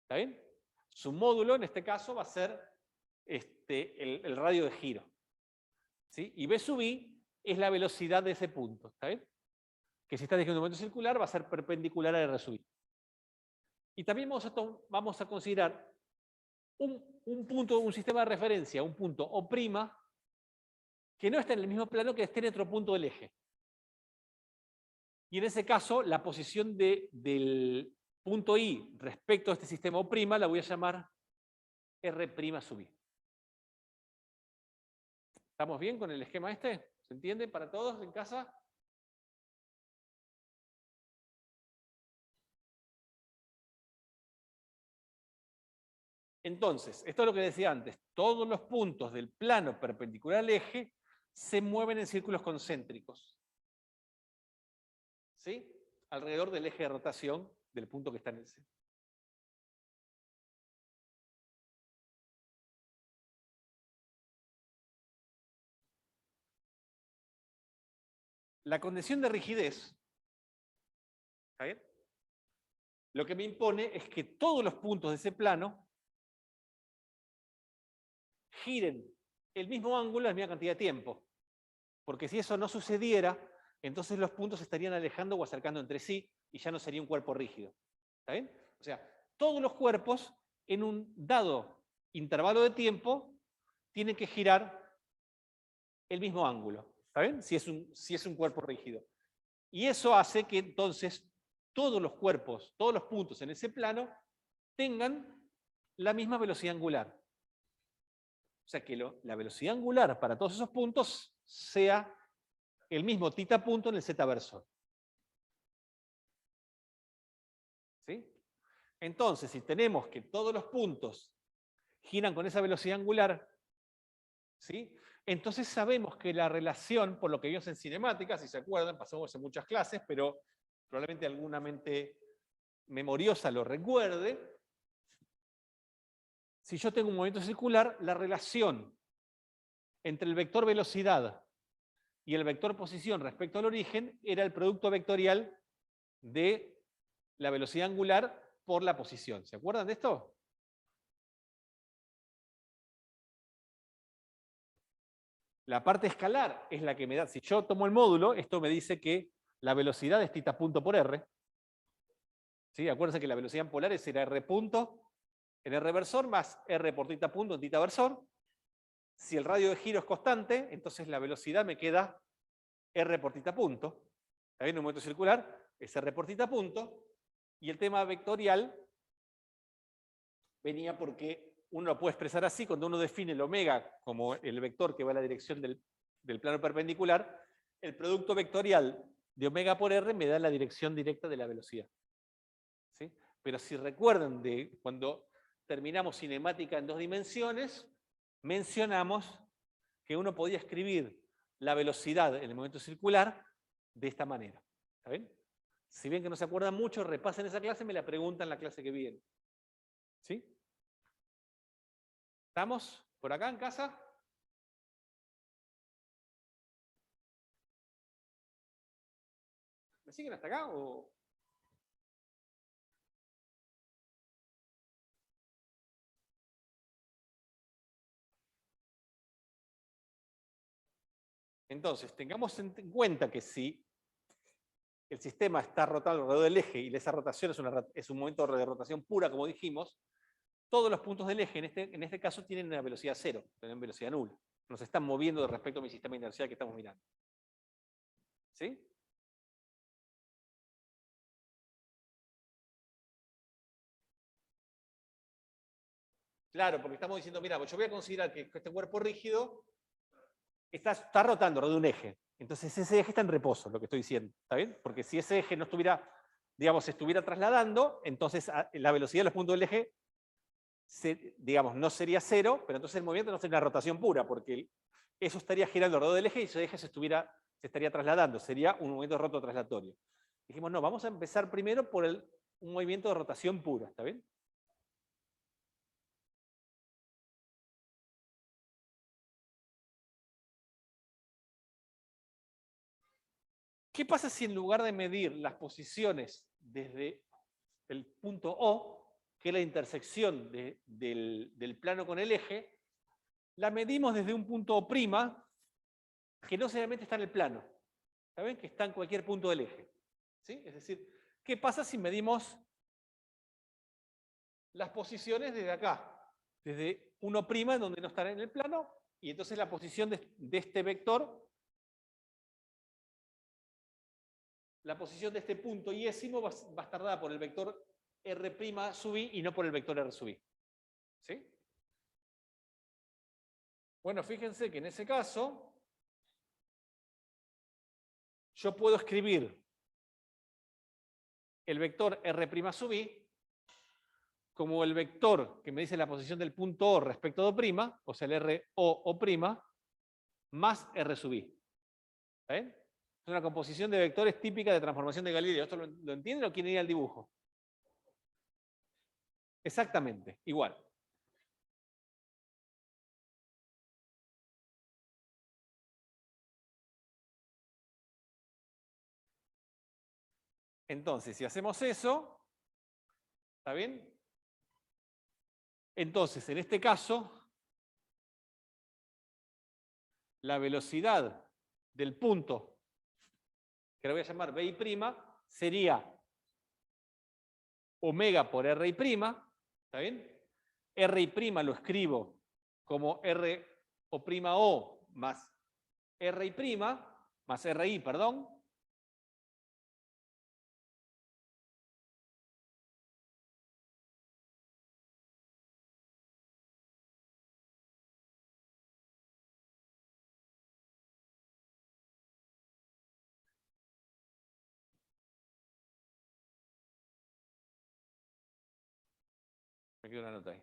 ¿Está bien? Su módulo, en este caso, va a ser el radio de giro. ¿Sí? Y B sub i es la velocidad de ese punto. ¿Está bien? Que si está describiendo un movimiento circular va a ser perpendicular a R sub i. Y también vamos a considerar un sistema de referencia, un punto O', que no está en el mismo plano que esté en otro punto del eje. Y en ese caso, la posición del punto I respecto a este sistema O' la voy a llamar R' sub i. ¿Estamos bien con el esquema este? ¿Se entiende para todos en casa? Entonces, esto es lo que decía antes. Todos los puntos del plano perpendicular al eje se mueven en círculos concéntricos. ¿Sí? Alrededor del eje de rotación del punto que está en el centro. La condición de rigidez, ¿está bien? Lo que me impone es que todos los puntos de ese plano giren el mismo ángulo en la misma cantidad de tiempo. Porque si eso no sucediera, entonces los puntos se estarían alejando o acercando entre sí y ya no sería un cuerpo rígido. ¿Está bien? O sea, todos los cuerpos en un dado intervalo de tiempo tienen que girar el mismo ángulo. ¿Está bien? Si es un cuerpo rígido. Y eso hace que entonces todos los cuerpos, todos los puntos en ese plano tengan la misma velocidad angular. O sea que la velocidad angular para todos esos puntos sea el mismo θ punto en el z versor. ¿Sí? Entonces, si tenemos que todos los puntos giran con esa velocidad angular, ¿sí? Entonces sabemos que la relación, por lo que vimos en cinemática, si se acuerdan, pasamos en muchas clases, pero probablemente alguna mente memoriosa lo recuerde. si yo tengo un movimiento circular, la relación entre el vector velocidad y el vector posición respecto al origen era el producto vectorial de la velocidad angular por la posición. ¿Se acuerdan de esto? La parte escalar es la que me da, si yo tomo el módulo, esto me dice que la velocidad es θ punto por r. ¿Sí? Acuérdense que la velocidad en polares era r punto en r versor más r por θ punto en θ versor. Si el radio de giro es constante, entonces la velocidad me queda r por θ punto. ¿Está bien? Un movimiento circular es r por θ punto. Y el tema vectorial venía porque uno lo puede expresar así, cuando uno define el omega como el vector que va en la dirección del plano perpendicular, el producto vectorial de omega por r me da la dirección directa de la velocidad. ¿Sí? Pero si recuerdan de cuando terminamos cinemática en 2 dimensiones, mencionamos que uno podía escribir la velocidad en el movimiento circular de esta manera. ¿Está bien? Si bien que no se acuerdan mucho, repasen esa clase, me la preguntan en la clase que viene. ¿Sí? ¿Estamos por acá en casa? ¿Me siguen hasta acá o...? Entonces, tengamos en cuenta que si el sistema está rotando alrededor del eje y esa rotación es un momento de rotación pura, como dijimos, todos los puntos del eje en este caso tienen una velocidad cero, tienen velocidad nula. Nos están moviendo respecto a mi sistema inercial que estamos mirando. ¿Sí? Claro, porque estamos diciendo, mira, yo voy a considerar que este cuerpo rígido está rotando alrededor de un eje. Entonces ese eje está en reposo, lo que estoy diciendo. ¿Está bien? Porque si ese eje no estuviera, digamos, se estuviera trasladando, entonces la velocidad de los puntos del eje, digamos, no sería cero, pero entonces el movimiento no sería una rotación pura, porque eso estaría girando alrededor del eje y ese eje se estaría trasladando. Sería un movimiento roto translatorio. Dijimos, no, vamos a empezar primero por un movimiento de rotación pura. ¿Está bien? ¿Qué pasa si en lugar de medir las posiciones desde el punto O, que es la intersección del plano con el eje, la medimos desde un punto O', que no necesariamente está en el plano? ¿Saben? Que está en cualquier punto del eje. ¿Sí? Es decir, ¿qué pasa si medimos las posiciones desde acá? Desde 1', donde no estará en el plano, y entonces la posición de este vector, la posición de este punto iésimo va a estar dada por el vector R' sub i y no por el vector R sub i. ¿Sí? Bueno, fíjense que en ese caso yo puedo escribir el vector R' sub i como el vector que me dice la posición del punto O respecto a O', o sea, el RO', más R sub i. ¿Está bien? Es una composición de vectores típica de transformación de Galileo. ¿Esto lo entienden o quieren ir al dibujo? Exactamente, igual. Entonces, si hacemos eso, ¿está bien? Entonces, en este caso, la velocidad del punto, que lo voy a llamar BI', sería omega por RI', ¿está bien? RI' lo escribo como RO' más RI', más RI, perdón. Me queda una nota ahí.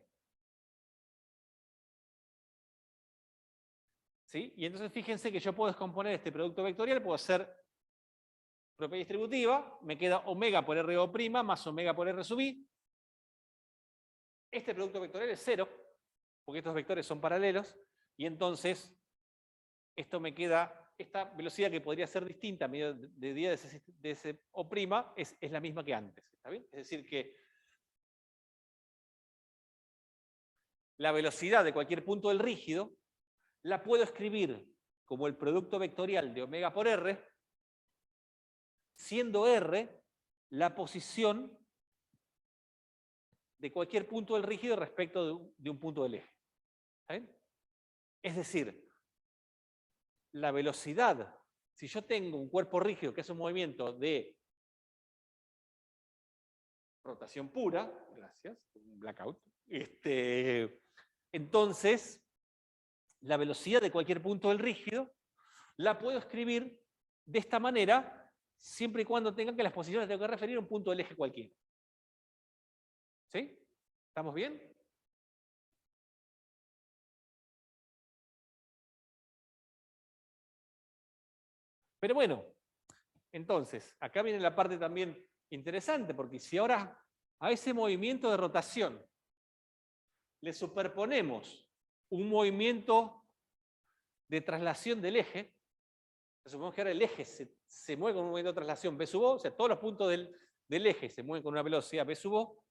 ¿Sí? Y entonces fíjense que yo puedo descomponer este producto vectorial, puedo hacer propiedad distributiva, me queda omega por RO' más omega por R sub i. Este producto vectorial es cero, porque estos vectores son paralelos, y entonces esto me queda, esta velocidad que podría ser distinta a medida de día de ese O' es la misma que antes. ¿Está bien? Es decir, que la velocidad de cualquier punto del rígido la puedo escribir como el producto vectorial de omega por R, siendo R la posición de cualquier punto del rígido respecto de un punto del eje. ¿Está bien? Es decir, la velocidad, si yo tengo un cuerpo rígido que es un movimiento de rotación pura, gracias, un blackout, entonces la velocidad de cualquier punto del rígido la puedo escribir de esta manera, siempre y cuando tenga que las posiciones tengo que referir a un punto del eje cualquiera. ¿Sí? ¿Estamos bien? Pero bueno, entonces, acá viene la parte también interesante, porque si ahora a ese movimiento de rotación le superponemos un movimiento de traslación del eje, supongamos que ahora el eje se mueve con un movimiento de traslación B sub O, o sea, todos los puntos del eje se mueven con una velocidad B sub O,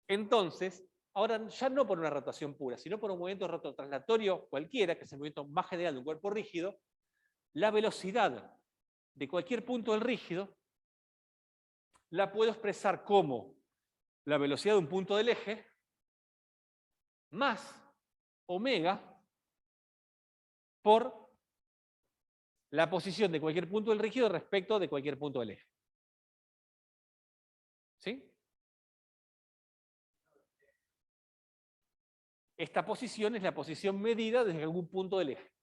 entonces, ahora ya no por una rotación pura, sino por un movimiento rototranslatorio cualquiera, que es el movimiento más general de un cuerpo rígido, la velocidad de cualquier punto del rígido la puedo expresar como la velocidad de un punto del eje más omega por la posición de cualquier punto del rígido respecto de cualquier punto del eje. ¿Sí? Esta posición es la posición medida desde algún punto del eje.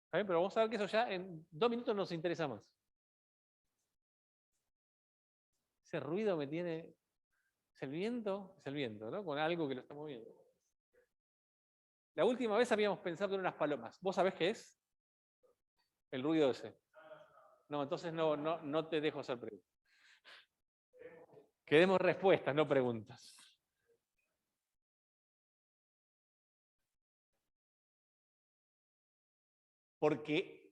¿Está bien? Pero vamos a ver que eso ya en 2 minutos nos interesa más. Ese ruido me tiene... ¿Es el viento? Es el viento, ¿no? Con algo que lo está moviendo. La última vez habíamos pensado que eran unas palomas. ¿Vos sabés qué es? El ruido ese. No, entonces no te dejo hacer preguntas. Queremos respuestas, no preguntas. Porque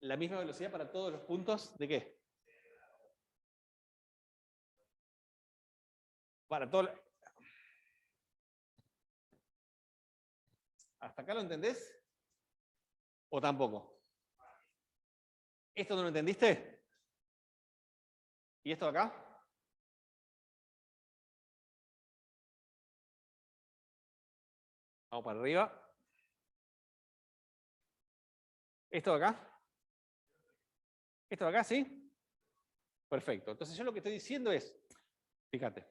la misma velocidad para todos los puntos, ¿de qué? Para todo. ¿Hasta acá lo entendés? ¿O tampoco? ¿Esto no lo entendiste? ¿Y esto de acá? Vamos para arriba. ¿Esto de acá? ¿Esto de acá, sí? Perfecto. Entonces yo lo que estoy diciendo es, fíjate.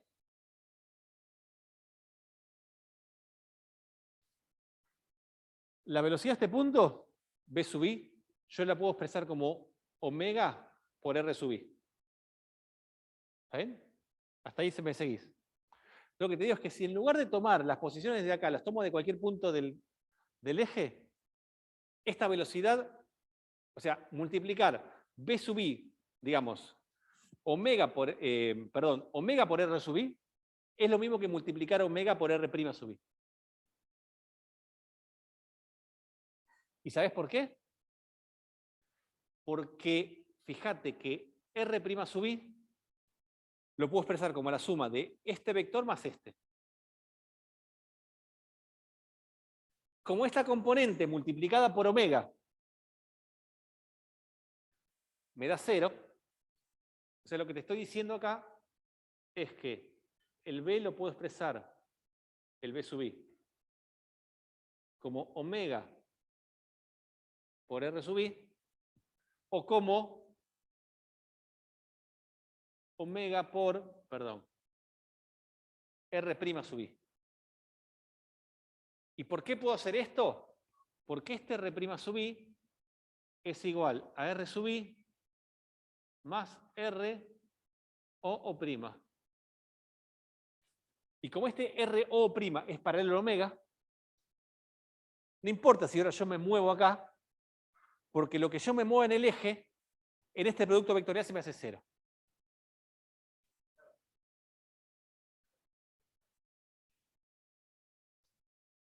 La velocidad de este punto, B sub I, yo la puedo expresar como omega por R sub I. ¿Está bien? Hasta ahí se me seguís. Lo que te digo es que si en lugar de tomar las posiciones de acá, las tomo de cualquier punto del eje, esta velocidad, o sea, multiplicar B sub I, digamos, omega por R sub I, es lo mismo que multiplicar omega por R' sub I. ¿Y sabes por qué? Porque fíjate que R' sub I lo puedo expresar como la suma de este vector más este. Como esta componente multiplicada por omega me da 0, o sea, lo que te estoy diciendo acá es que el B lo puedo expresar, el B sub I, como omega por R sub I, o como omega por, R' sub I. ¿Y por qu'é puedo hacer esto? Porque este R' sub I es igual a R sub I más R o prima. Y como este R o prima es paralelo a omega, no importa si ahora yo me muevo acá, porque lo que yo me muevo en el eje, en este producto vectorial se me hace 0.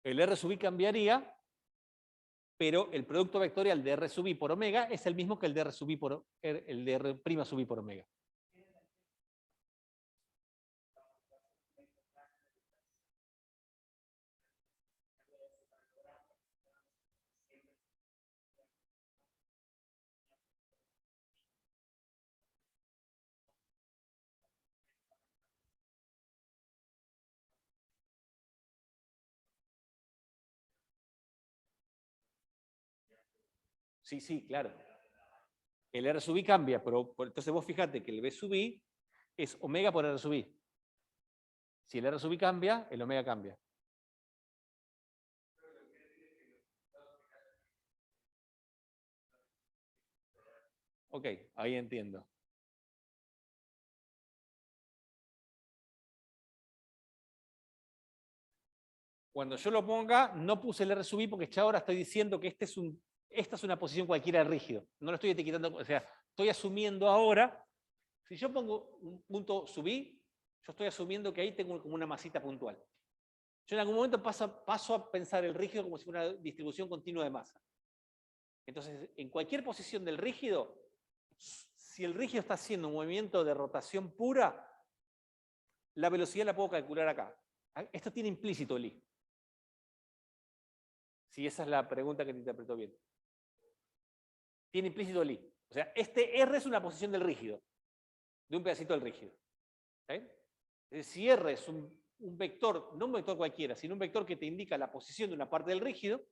El R sub I cambiaría, pero el producto vectorial de R sub I por omega es el mismo que el de R sub I por el de R' sub I por omega. Sí, sí, claro. El R sub I cambia, pero entonces vos fijate que el B sub I es omega por R sub I. Si el R sub I cambia, el omega cambia. Ok, ahí entiendo. Cuando yo lo ponga, no puse el R sub I porque ya ahora estoy diciendo que esta es una posición cualquiera de rígido. No lo estoy etiquetando, o sea, estoy asumiendo ahora, si yo pongo un punto sub I, yo estoy asumiendo que ahí tengo como una masita puntual. Yo en algún momento paso a pensar el rígido como si fuera una distribución continua de masa. Entonces, en cualquier posición del rígido, si el rígido está haciendo un movimiento de rotación pura, la velocidad la puedo calcular acá. Esto tiene implícito el I. Si esa es la pregunta que te interpretó bien. Tiene implícito el I. O sea, este R es una posición del rígido, de un pedacito del rígido. Si R es un vector, no un vector cualquiera, sino un vector que te indica la posición de una parte del rígido,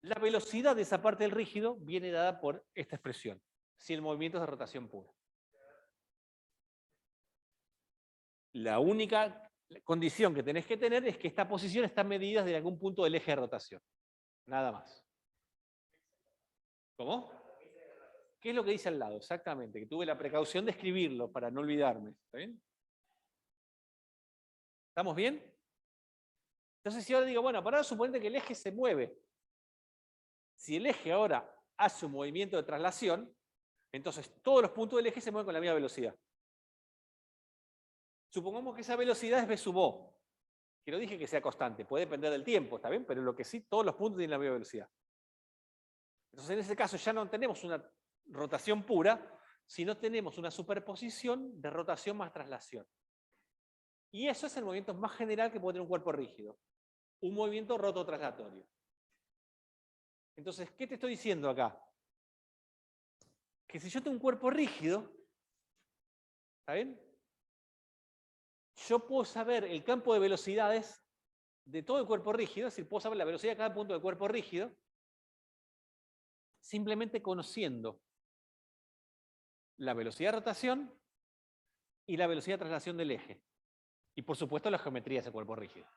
la velocidad de esa parte del rígido viene dada por esta expresión, si el movimiento es de rotación pura. La única condición que tenés que tener es que esta posición está medida desde algún punto del eje de rotación. Nada más. ¿Cómo? ¿Qué es lo que dice al lado? Exactamente, que tuve la precaución de escribirlo para no olvidarme. ¿Está bien? ¿Estamos bien? Entonces, si ahora digo, bueno, para suponerte que el eje se mueve. Si el eje ahora hace un movimiento de traslación, entonces todos los puntos del eje se mueven con la misma velocidad. Supongamos que esa velocidad es v sub o, que no dije que sea constante, puede depender del tiempo, ¿está bien? Pero lo que sí, todos los puntos tienen la misma velocidad. Entonces, en ese caso ya no tenemos una rotación pura, sino tenemos una superposición de rotación más traslación. Y eso es el movimiento más general que puede tener un cuerpo rígido. Un movimiento rototraslatorio. Entonces, ¿qué te estoy diciendo acá? Que si yo tengo un cuerpo rígido, ¿está bien? Yo puedo saber el campo de velocidades de todo el cuerpo rígido, es decir, puedo saber la velocidad de cada punto del cuerpo rígido, simplemente conociendo la velocidad de rotación y la velocidad de traslación del eje. Y por supuesto la geometría de ese cuerpo rígido.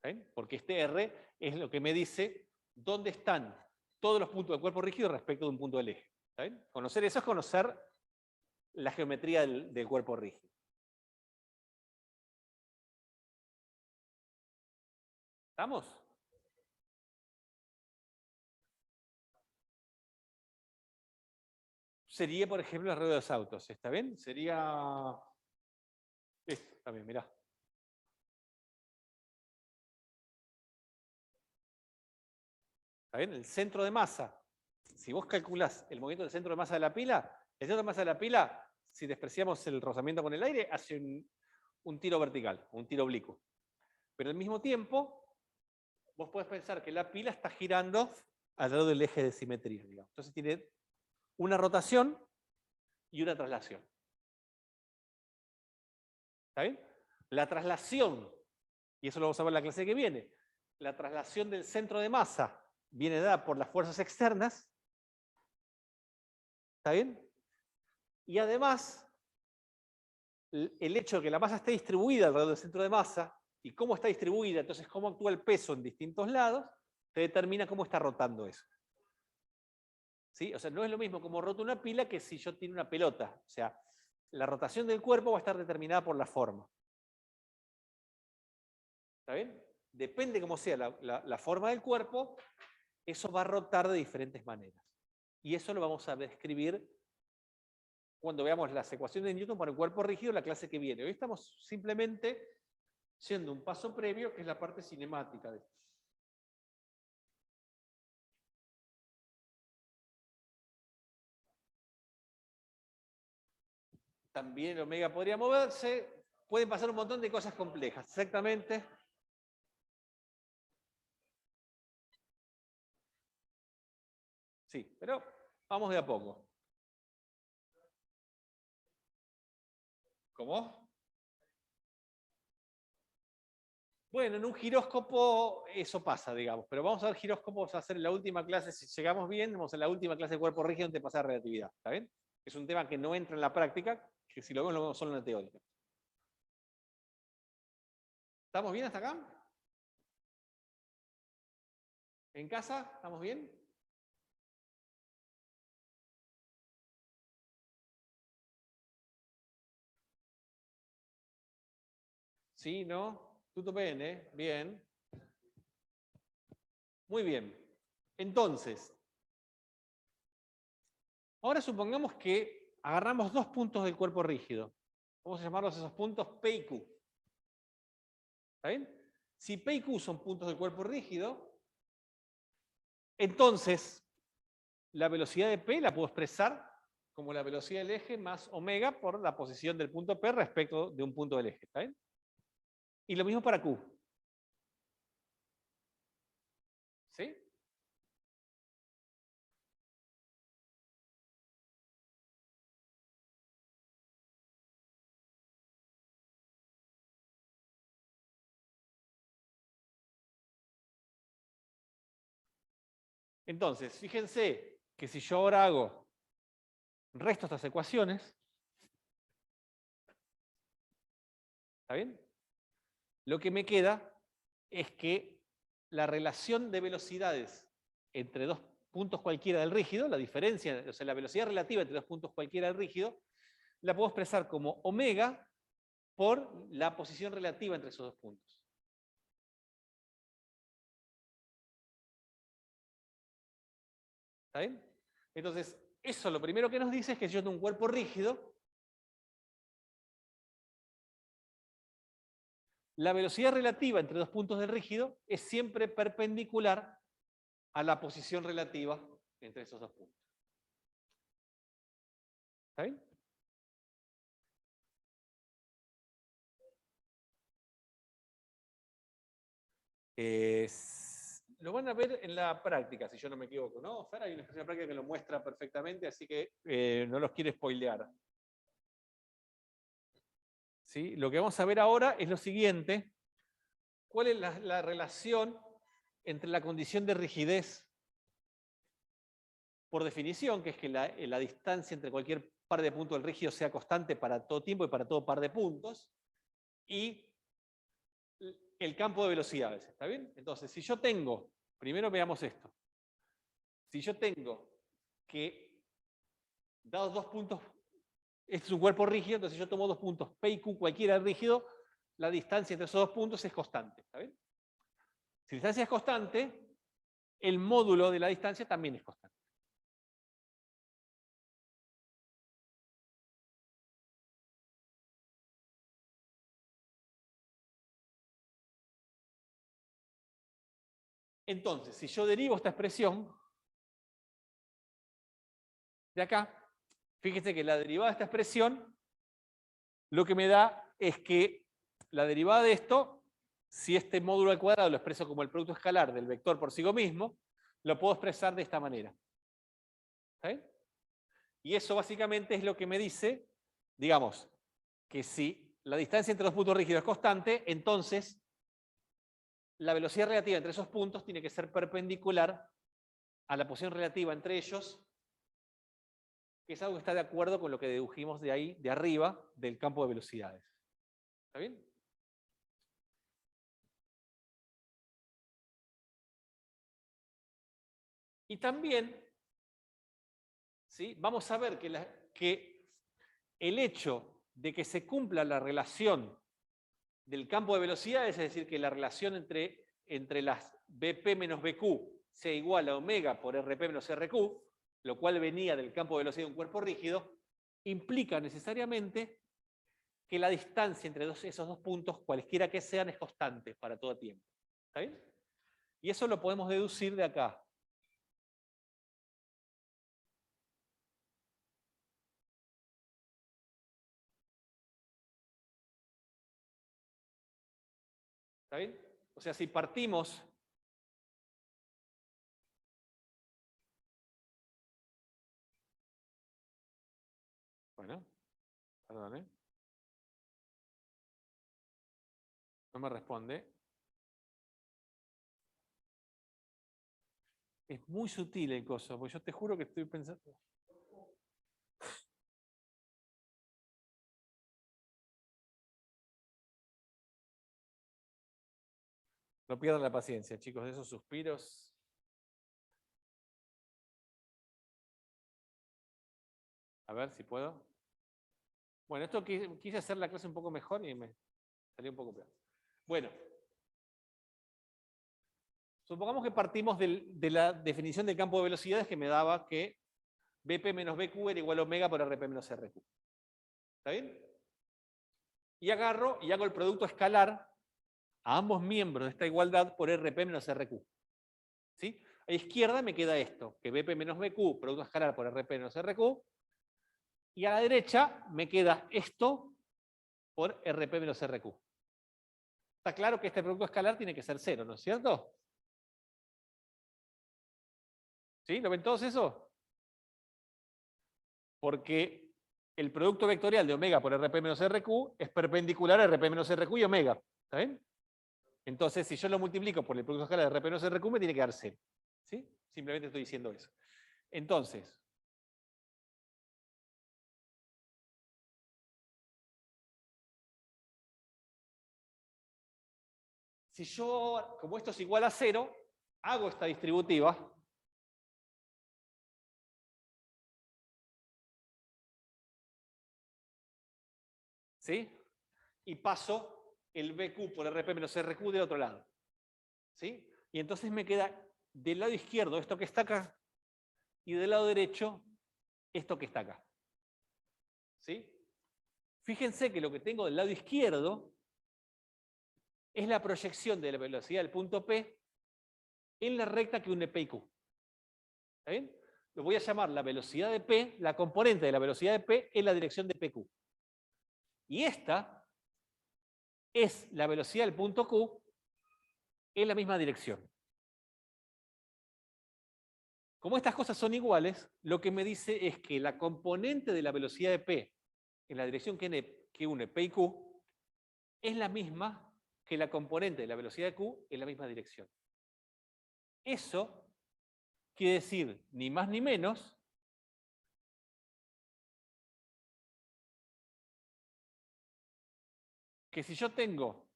¿Sí? Porque este R es lo que me dice dónde están todos los puntos del cuerpo rígido respecto de un punto del eje. ¿Sí? Conocer eso es conocer la geometría del cuerpo rígido. ¿Estamos? Sería, por ejemplo, la rueda de los autos. ¿Está bien? Sería esto también, mirá. ¿Está bien? El centro de masa. Si vos calculás el movimiento del centro de masa de la pila, el centro de masa de la pila, si despreciamos el rozamiento con el aire, hace un tiro vertical, un tiro oblicuo. Pero al mismo tiempo, vos podés pensar que la pila está girando alrededor del eje de simetría, digamos. Entonces tiene una rotación y una traslación. ¿Está bien? La traslación, y eso lo vamos a ver en la clase que viene, la traslación del centro de masa viene dada por las fuerzas externas. ¿Está bien? Y además, el hecho de que la masa esté distribuida alrededor del centro de masa y cómo está distribuida, entonces cómo actúa el peso en distintos lados, te determina cómo está rotando eso. ¿Sí? O sea, no es lo mismo como rota una pila que si yo tengo una pelota. O sea, la rotación del cuerpo va a estar determinada por la forma. ¿Está bien? Depende cómo sea la forma del cuerpo, eso va a rotar de diferentes maneras. Y eso lo vamos a describir cuando veamos las ecuaciones de Newton para el cuerpo rígido, la clase que viene. Hoy estamos simplemente siendo un paso previo que es la parte cinemática de esto. También el omega podría moverse. Pueden pasar un montón de cosas complejas, exactamente. Sí, pero vamos de a poco. ¿Cómo? Bueno, en un giróscopo eso pasa, digamos, pero vamos a ver giróscopos a hacer en la última clase, si llegamos bien, vamos a la última clase de cuerpo rígido donde pasa relatividad, ¿está bien? Es un tema que no entra en la práctica, que si lo vemos solo en la teórica. ¿Estamos bien hasta acá? ¿En casa? ¿Estamos bien? Sí, ¿no? Tutto bene, bien. Muy bien. Entonces, ahora supongamos que agarramos dos puntos del cuerpo rígido. Vamos a llamarlos esos puntos P y Q. ¿Está bien? Si P y Q son puntos del cuerpo rígido, entonces la velocidad de P la puedo expresar como la velocidad del eje más omega por la posición del punto P respecto de un punto del eje. ¿Está bien? Y lo mismo para Q. ¿Sí? Entonces, fíjense que si yo ahora hago resto estas ecuaciones, ¿está bien? Lo que me queda es que la relación de velocidades entre dos puntos cualquiera del rígido, la diferencia, o sea, la velocidad relativa entre dos puntos cualquiera del rígido, la puedo expresar como omega por la posición relativa entre esos dos puntos. ¿Está bien? Entonces, eso lo primero que nos dice es que si yo tengo un cuerpo rígido, la velocidad relativa entre dos puntos del rígido es siempre perpendicular a la posición relativa entre esos dos puntos. ¿Está bien? Lo van a ver en la práctica, si yo no me equivoco, ¿no? Fer, hay una expresión práctica que lo muestra perfectamente, así que no los quiero spoilear. ¿Sí? Lo que vamos a ver ahora es lo siguiente. ¿Cuál es la relación entre la condición de rigidez por definición, que es que la distancia entre cualquier par de puntos del rígido sea constante para todo tiempo y para todo par de puntos, y el campo de velocidades? ¿Está bien? Entonces, si yo tengo, primero veamos esto. Si yo tengo que, dados dos puntos, este es un cuerpo rígido, entonces yo tomo dos puntos P y Q, cualquiera rígido, la distancia entre esos dos puntos es constante. ¿Está bien? Si la distancia es constante, el módulo de la distancia también es constante. Entonces, si yo derivo esta expresión de acá, fíjense que la derivada de esta expresión lo que me da es que la derivada de esto, si este módulo al cuadrado lo expreso como el producto escalar del vector por sí mismo, lo puedo expresar de esta manera. ¿Está bien? Y eso básicamente es lo que me dice, digamos, que si la distancia entre dos puntos rígidos es constante, entonces la velocidad relativa entre esos puntos tiene que ser perpendicular a la posición relativa entre ellos, que es algo que está de acuerdo con lo que dedujimos de ahí, de arriba, del campo de velocidades. ¿Está bien? Y también, ¿sí?, vamos a ver que el hecho de que se cumpla la relación del campo de velocidades, es decir, que la relación entre las BP menos BQ sea igual a omega por RP menos RQ, lo cual venía del campo de velocidad de un cuerpo rígido, implica necesariamente que la distancia entre esos dos puntos, cualquiera que sean, es constante para todo tiempo. ¿Está bien? Y eso lo podemos deducir de acá. ¿Está bien? O sea, si partimos bueno, perdón, ¿eh? No me responde. Es muy sutil el coso, porque yo te juro que estoy pensando. No pierdan la paciencia, chicos, de esos suspiros. A ver si puedo. Bueno, esto quise hacer la clase un poco mejor y me salió un poco peor. Bueno. Supongamos que partimos de la definición del campo de velocidades que me daba que BP menos BQ era igual a omega por RP menos RQ. ¿Está bien? Y agarro y hago el producto escalar a ambos miembros de esta igualdad por RP menos RQ. ¿Sí? A la izquierda me queda esto, que BP menos BQ, producto escalar por RP menos RQ. Y a la derecha me queda esto por RP menos RQ. Está claro que este producto escalar tiene que ser 0, ¿no es cierto? ¿Sí? ¿Lo ven todos eso? Porque el producto vectorial de omega por RP menos RQ es perpendicular a RP menos RQ y omega. ¿Está bien? Entonces, si yo lo multiplico por el producto escalar de RP menos RQ, me tiene que dar 0. ¿Sí? Simplemente estoy diciendo eso. Entonces, si yo, como esto es igual a 0, hago esta distributiva, ¿sí? Y paso el BQ por RP menos RQ del otro lado. ¿Sí? Y entonces me queda del lado izquierdo esto que está acá y del lado derecho esto que está acá. ¿Sí? Fíjense que lo que tengo del lado izquierdo es la proyección de la velocidad del punto P en la recta que une P y Q. ¿Está bien? Lo voy a llamar la velocidad de P, la componente de la velocidad de P en la dirección de PQ. Y esta es la velocidad del punto Q en la misma dirección. Como estas cosas son iguales, lo que me dice es que la componente de la velocidad de P en la dirección que une P y Q es la misma que la componente de la velocidad de Q en la misma dirección. Eso quiere decir, ni más ni menos, que si yo tengo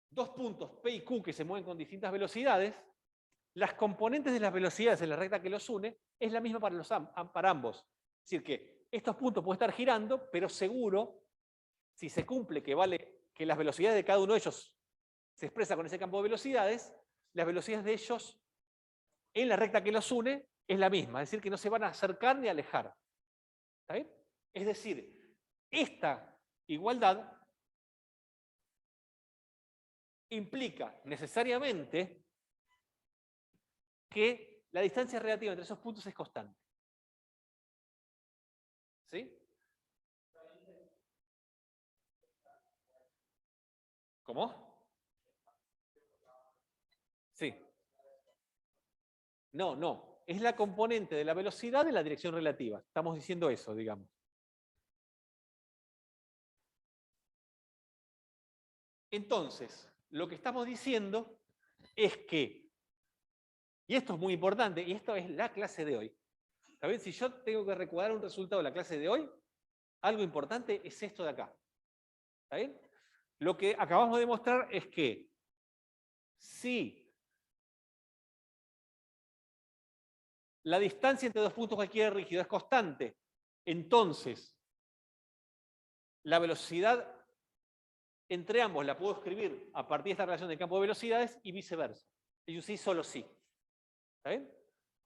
dos puntos P y Q que se mueven con distintas velocidades, las componentes de las velocidades en la recta que los une es la misma para ambos. Es decir, que estos puntos pueden estar girando, pero seguro, si se cumple que las velocidades de cada uno de ellos se expresa con ese campo de velocidades, las velocidades de ellos en la recta que los une es la misma. Es decir, que no se van a acercar ni alejar. ¿Está bien? Es decir, esta igualdad implica necesariamente que la distancia relativa entre esos puntos es constante. ¿Sí? ¿Cómo? Sí. No, no. Es la componente de la velocidad de la dirección relativa. Estamos diciendo eso, digamos. Entonces, lo que estamos diciendo es que, y esto es muy importante, y esto es la clase de hoy. ¿Está bien? Si yo tengo que recordar un resultado de la clase de hoy, algo importante es esto de acá. ¿Está bien? Lo que acabamos de mostrar es que si la distancia entre dos puntos cualquiera rígido es constante, entonces la velocidad entre ambos la puedo escribir a partir de esta relación de campo de velocidades y viceversa. Y sí, solo sí. ¿Está bien?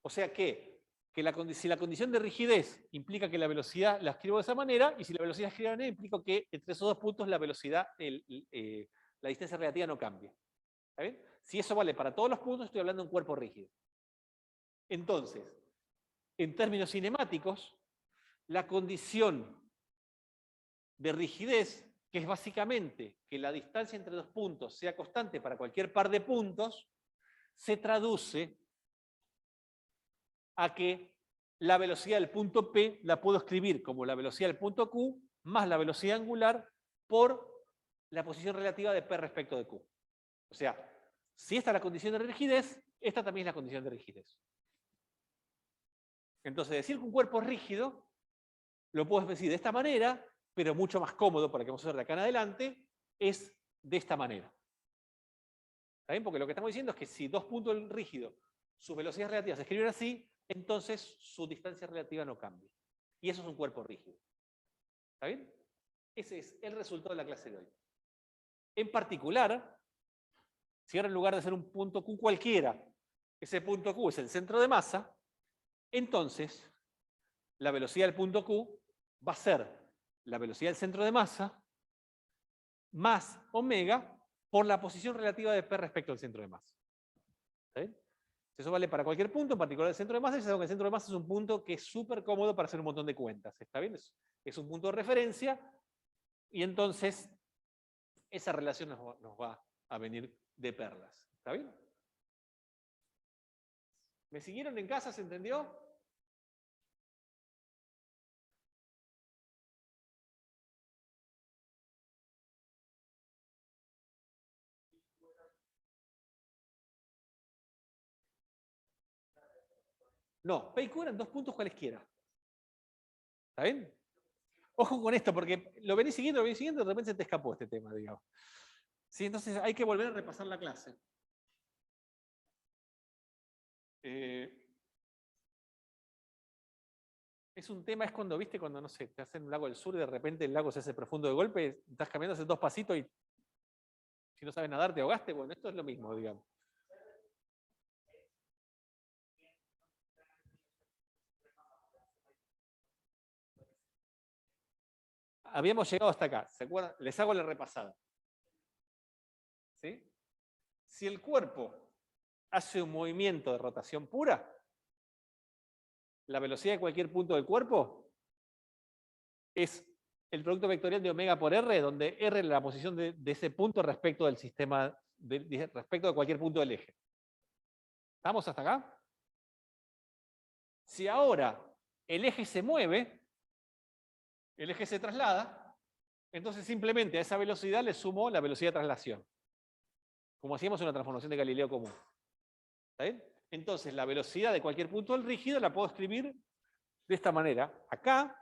O sea que que si la condición de rigidez implica que la velocidad la escribo de esa manera, y si la velocidad la escribo de esa manera, implica que entre esos dos puntos la velocidad, la distancia relativa no cambia. ¿Está bien? Si eso vale para todos los puntos, estoy hablando de un cuerpo rígido. Entonces, en términos cinemáticos, la condición de rigidez, que es básicamente que la distancia entre dos puntos sea constante para cualquier par de puntos, se traduce a que la velocidad del punto P la puedo escribir como la velocidad del punto Q más la velocidad angular por la posición relativa de P respecto de Q. O sea, si esta es la condición de rigidez, esta también es la condición de rigidez. Entonces, decir que un cuerpo es rígido, lo puedo decir de esta manera, pero mucho más cómodo para que vamos a ver de acá en adelante, es de esta manera. ¿Está bien? Porque lo que estamos diciendo es que si dos puntos rígidos, sus velocidades relativas se escriben así, entonces su distancia relativa no cambia. Y eso es un cuerpo rígido. ¿Está bien? Ese es el resultado de la clase de hoy. En particular, si ahora en lugar de ser un punto Q cualquiera, ese punto Q es el centro de masa, entonces la velocidad del punto Q va a ser la velocidad del centro de masa más omega por la posición relativa de P respecto al centro de masa. ¿Está bien? Eso vale para cualquier punto, en particular el centro de masa, y sabemos que el centro de masa es un punto que es súper cómodo para hacer un montón de cuentas. ¿Está bien? Es un punto de referencia, y entonces esa relación nos va a venir de perlas. ¿Está bien? ¿Me siguieron en casa? ¿Se entendió? No, P y Q eran dos puntos cualesquiera. ¿Está bien? Ojo con esto, porque lo venís siguiendo, y de repente se te escapó este tema, digamos. ¿Sí? Entonces hay que volver a repasar la clase. Es un tema, es cuando, viste, cuando, no sé, te hacen un lago del sur y de repente el lago se hace profundo de golpe, estás caminando, haces dos pasitos y si no sabes nadar te ahogaste. Bueno, esto es lo mismo, digamos. Habíamos llegado hasta acá, ¿se acuerdan? Les hago la repasada. ¿Sí? Si el cuerpo hace un movimiento de rotación pura, la velocidad de cualquier punto del cuerpo es el producto vectorial de omega por R, donde R es la posición de ese punto respecto del sistema, respecto de cualquier punto del eje. ¿Estamos hasta acá? Si ahora el eje se mueve, el eje se traslada, entonces simplemente a esa velocidad le sumo la velocidad de traslación, como hacíamos en una transformación de Galileo común. ¿Está bien? Entonces la velocidad de cualquier punto del rígido la puedo escribir de esta manera. Acá,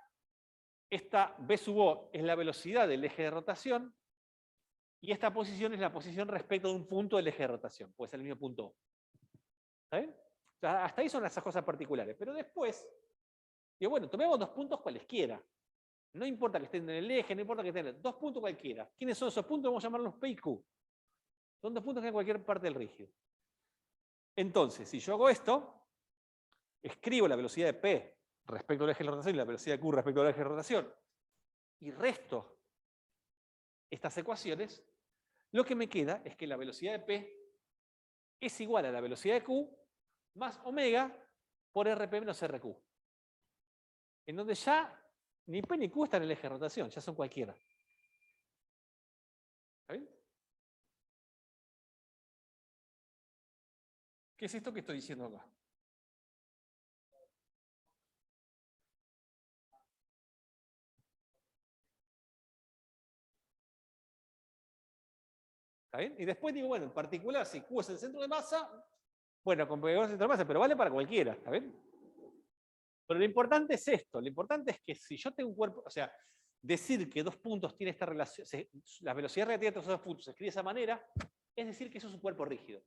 esta V sub O es la velocidad del eje de rotación, y esta posición es la posición respecto de un punto del eje de rotación. Puede ser el mismo punto O. ¿Está bien? O sea, hasta ahí son esas cosas particulares. Pero después, digo, bueno, tomemos dos puntos cualesquiera. No importa que estén en el eje, no importa que estén en dos puntos cualquiera. ¿Quiénes son esos puntos? Vamos a llamarlos P y Q. Son dos puntos que hay en cualquier parte del rígido. Entonces, si yo hago esto, escribo la velocidad de P respecto al eje de rotación y la velocidad de Q respecto al eje de rotación, y resto estas ecuaciones, lo que me queda es que la velocidad de P es igual a la velocidad de Q más omega por RP menos RQ. En donde ya ni P ni Q están en el eje de rotación, ya son cualquiera. ¿Está bien? ¿Qué es esto que estoy diciendo acá? ¿Está bien? Y después digo, bueno, en particular, si Q es el centro de masa, bueno, con P es el centro de masa, pero vale para cualquiera, ¿está bien? Pero lo importante es esto, lo importante es que si yo tengo un cuerpo, o sea, decir que dos puntos tienen esta relación, la velocidad relativa de estos dos puntos se escribe de esa manera, es decir que eso es un cuerpo rígido.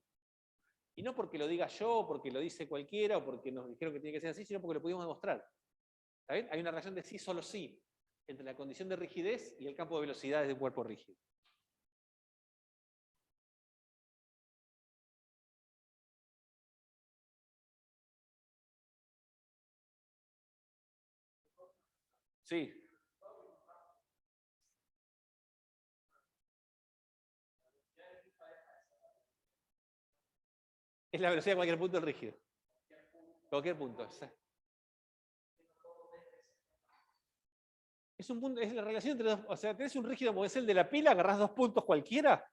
Y no porque lo diga yo, o porque lo dice cualquiera, o porque nos dijeron que tiene que ser así, sino porque lo pudimos demostrar. ¿Está bien? Hay una relación de sí, solo sí, entre la condición de rigidez y el campo de velocidades de un cuerpo rígido. Sí. Es la velocidad de cualquier punto del rígido. Cualquier punto. Es un punto, es la relación entre dos. O sea, tenés un rígido como es el de la pila, agarrás dos puntos cualquiera.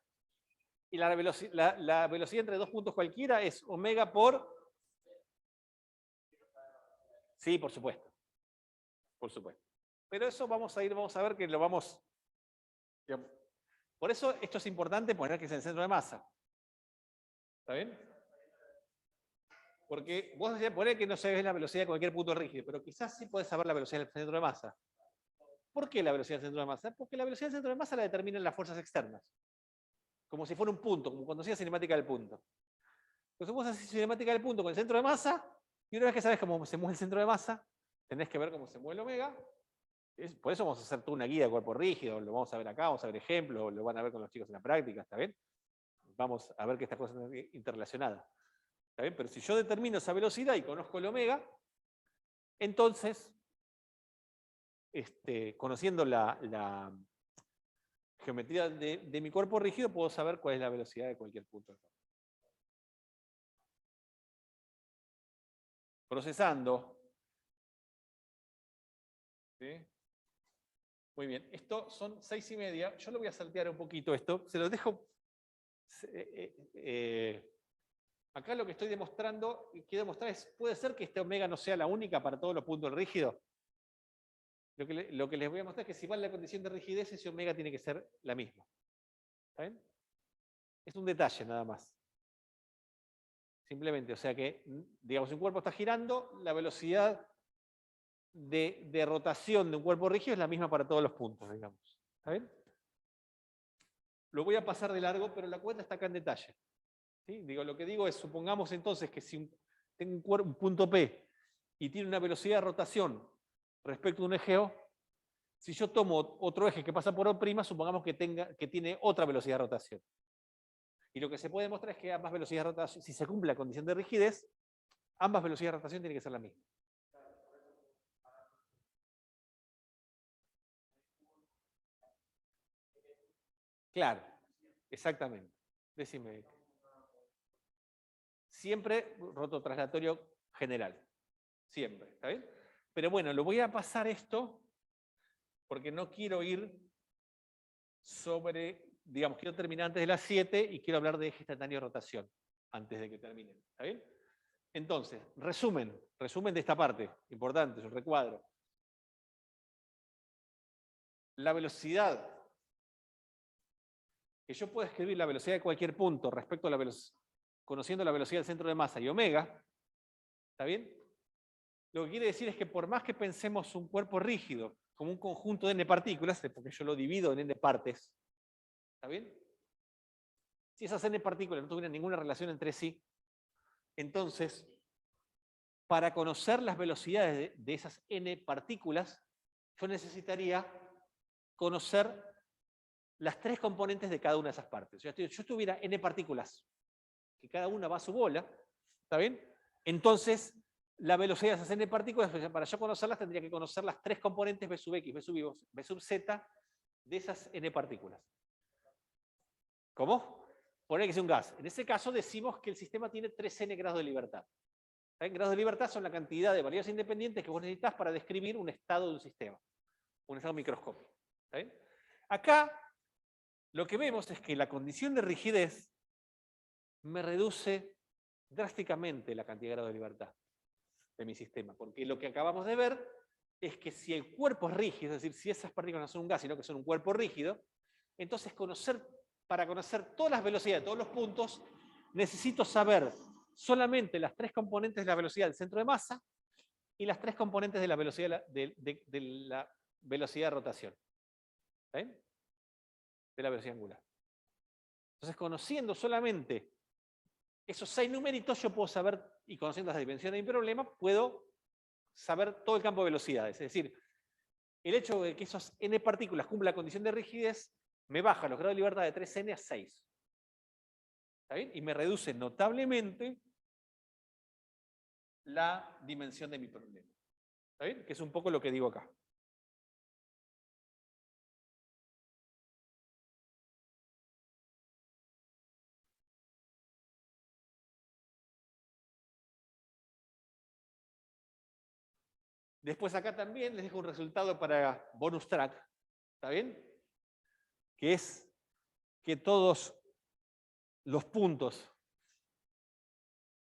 Y la velocidad entre dos puntos cualquiera es omega por. Sí, por supuesto. Por supuesto. Pero eso vamos a ver que lo vamos. Digamos. Por eso esto es importante poner que es el centro de masa. ¿Está bien? Porque vos decís poner que no sabés la velocidad de cualquier punto rígido, pero quizás sí podés saber la velocidad del centro de masa. ¿Por qué la velocidad del centro de masa? Porque la velocidad del centro de masa la determinan las fuerzas externas. Como si fuera un punto, como cuando hacías cinemática del punto. Entonces vos haces cinemática del punto con el centro de masa, y una vez que sabes cómo se mueve el centro de masa, tenés que ver cómo se mueve el omega. Por eso vamos a hacer toda una guía de cuerpo rígido, lo vamos a ver acá, vamos a ver ejemplos, lo van a ver con los chicos en la práctica, ¿está bien? Vamos a ver que estas cosas están interrelacionadas. ¿Está bien? Pero si yo determino esa velocidad y conozco el omega, entonces, conociendo la geometría de mi cuerpo rígido, puedo saber cuál es la velocidad de cualquier punto. Procesando. ¿Sí? Muy bien. Esto son 6:30. Yo lo voy a saltear un poquito esto. Se los dejo. Acá lo que estoy demostrando, y quiero demostrar es, puede ser que este omega no sea la única para todos los puntos rígidos. Lo que les voy a mostrar es que si vale la condición de rigidez, ese omega tiene que ser la misma. ¿Está bien? Es un detalle nada más. Simplemente, o sea que, digamos, si un cuerpo está girando, la velocidad de rotación de un cuerpo rígido es la misma para todos los puntos, digamos. ¿Está bien? Lo voy a pasar de largo, pero la cuenta está acá en detalle. ¿Sí? Lo que digo es, supongamos entonces que si tengo un punto P y tiene una velocidad de rotación respecto a un eje O, si yo tomo otro eje que pasa por O', supongamos que tiene otra velocidad de rotación. Y lo que se puede demostrar es que ambas velocidades de rotación, si se cumple la condición de rigidez, ambas velocidades de rotación tienen que ser la misma. Claro, exactamente. Decime. Siempre rototraslatorio general. Siempre, ¿está bien? Pero bueno, lo voy a pasar esto porque no quiero ir sobre, digamos, quiero terminar antes de las 7 y quiero hablar de eje instantáneo de rotación antes de que terminen. ¿Está bien? Entonces, resumen de esta parte, importante, es un recuadro. La velocidad, que yo puedo escribir la velocidad de cualquier punto respecto a la velocidad, conociendo la velocidad del centro de masa y omega, ¿está bien? Lo que quiere decir es que por más que pensemos un cuerpo rígido como un conjunto de n partículas, porque yo lo divido en n partes, ¿está bien? Si esas n partículas no tuvieran ninguna relación entre sí, entonces, para conocer las velocidades de esas n partículas, yo necesitaría conocer las tres componentes de cada una de esas partes. Si yo tuviera n partículas, que cada una va a su bola, ¿está bien? Entonces, la velocidad de esas n partículas, para yo conocerlas, tendría que conocer las tres componentes B sub X, B sub Y, B sub Z de esas n partículas. ¿Cómo? Poner que es un gas. En ese caso decimos que el sistema tiene 3n grados de libertad. Grados de libertad son la cantidad de variables independientes que vos necesitas para describir un estado de un sistema, un estado microscópico. ¿Está bien? Acá lo que vemos es que la condición de rigidez me reduce drásticamente la cantidad de grados de libertad de mi sistema, porque lo que acabamos de ver es que si el cuerpo es rígido, es decir, si esas partículas no son un gas, sino que son un cuerpo rígido, entonces para conocer todas las velocidades de todos los puntos, necesito saber solamente las tres componentes de la velocidad del centro de masa y las tres componentes de la velocidad de rotación. ¿Está bien? De la velocidad angular. Entonces, conociendo solamente esos 6 numeritos, yo puedo saber, y conociendo las dimensiones de mi problema, puedo saber todo el campo de velocidades. Es decir, el hecho de que esas n partículas cumplan la condición de rigidez me baja los grados de libertad de 3n a 6. ¿Está bien? Y me reduce notablemente la dimensión de mi problema. ¿Está bien? Que es un poco lo que digo acá. Después acá también les dejo un resultado para bonus track, ¿está bien? Que es que todos los puntos,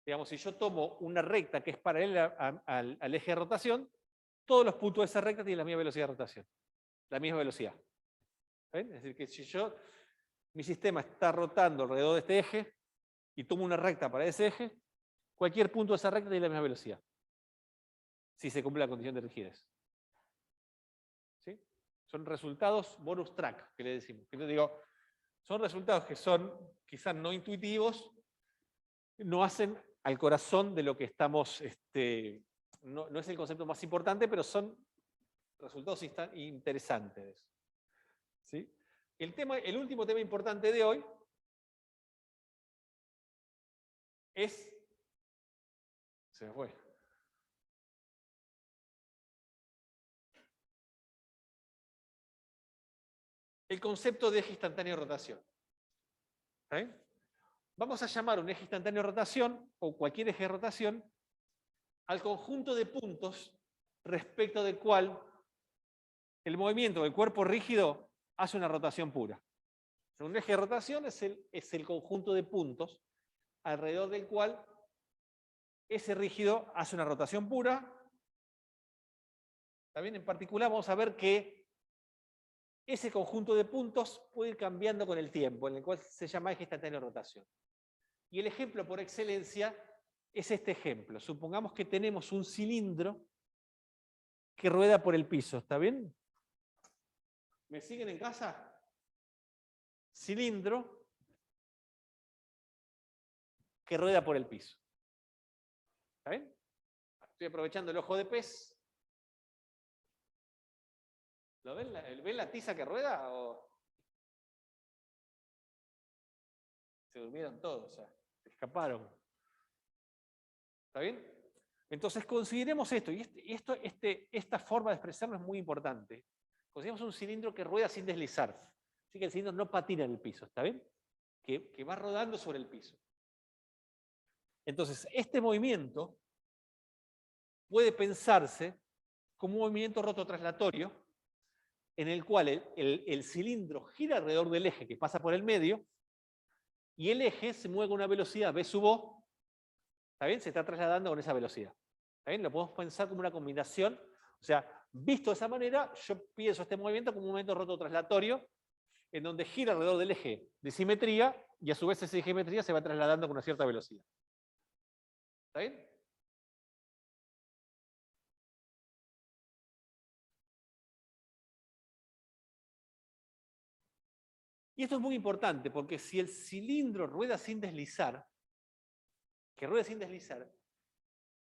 digamos, si yo tomo una recta que es paralela al eje de rotación, todos los puntos de esa recta tienen la misma velocidad de rotación, la misma velocidad. ¿Está bien? Es decir, que si mi sistema está rotando alrededor de este eje y tomo una recta para ese eje, cualquier punto de esa recta tiene la misma velocidad, si se cumple la condición de rigidez. ¿Sí? Son resultados bonus track, que le decimos. Que yo digo, son resultados que son quizás no intuitivos, no hacen al corazón de lo que estamos, no es el concepto más importante, pero son resultados interesantes. ¿Sí? El último tema importante de hoy es... Se me fue. El concepto de eje instantáneo de rotación. ¿Sí? Vamos a llamar un eje instantáneo de rotación, o cualquier eje de rotación, al conjunto de puntos respecto del cual el movimiento del cuerpo rígido hace una rotación pura. Un eje de rotación es el conjunto de puntos alrededor del cual ese rígido hace una rotación pura. También en particular vamos a ver que ese conjunto de puntos puede ir cambiando con el tiempo, en el cual se llama eje instantáneo de rotación. Y el ejemplo por excelencia es este ejemplo. Supongamos que tenemos un cilindro que rueda por el piso, ¿está bien? ¿Me siguen en casa? Cilindro que rueda por el piso. ¿Está bien? Estoy aprovechando el ojo de pez. ¿Lo ven? ¿Ven la tiza que rueda? ¿O se durmieron todos? Ya, se escaparon. ¿Está bien? Entonces consideremos esto, y esta forma de expresarlo es muy importante. Consideremos un cilindro que rueda sin deslizar. Así que el cilindro no patina en el piso, ¿está bien? Que va rodando sobre el piso. Entonces, este movimiento puede pensarse como un movimiento rototraslatorio en el cual el cilindro gira alrededor del eje que pasa por el medio y el eje se mueve a una velocidad v sub o, ¿está bien? Se está trasladando con esa velocidad. ¿Está bien? Lo podemos pensar como una combinación. O sea, visto de esa manera, yo pienso este movimiento como un movimiento rototraslatorio en donde gira alrededor del eje de simetría y a su vez ese eje de simetría se va trasladando con una cierta velocidad. ¿Está bien? Y esto es muy importante porque si el cilindro rueda sin deslizar,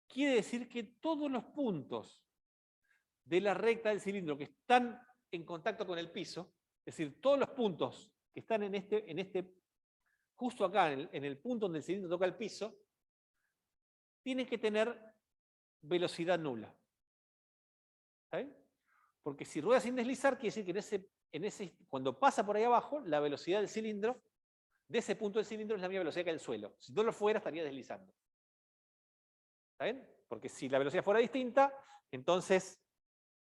quiere decir que todos los puntos de la recta del cilindro que están en contacto con el piso, es decir, todos los puntos que están justo acá, en el punto donde el cilindro toca el piso, tienen que tener velocidad nula. ¿Está bien? Porque si rueda sin deslizar, quiere decir que cuando pasa por ahí abajo, la velocidad del cilindro, de ese punto del cilindro, es la misma velocidad que el suelo. Si no lo fuera, estaría deslizando. ¿Está bien? Porque si la velocidad fuera distinta, entonces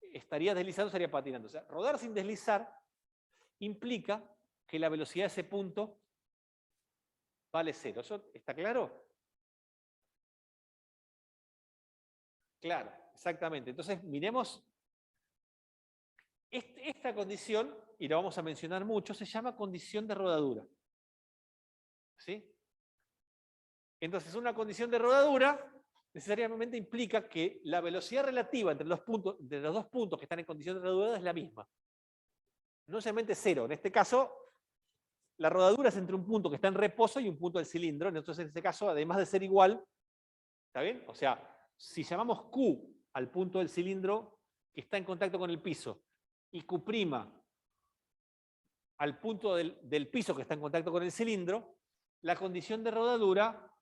estaría deslizando, estaría patinando. O sea, rodar sin deslizar implica que la velocidad de ese punto vale cero. ¿Eso está claro? Claro, exactamente. Entonces, miremos esta condición, y la vamos a mencionar mucho, se llama condición de rodadura. ¿Sí? Entonces, una condición de rodadura necesariamente implica que la velocidad relativa entre los dos puntos que están en condición de rodadura es la misma. No necesariamente cero. En este caso, la rodadura es entre un punto que está en reposo y un punto del cilindro. Entonces, en este caso, además de ser igual, ¿está bien? O sea, si llamamos Q al punto del cilindro que está en contacto con el piso y Q' al punto del piso que está en contacto con el cilindro, la condición de rodadura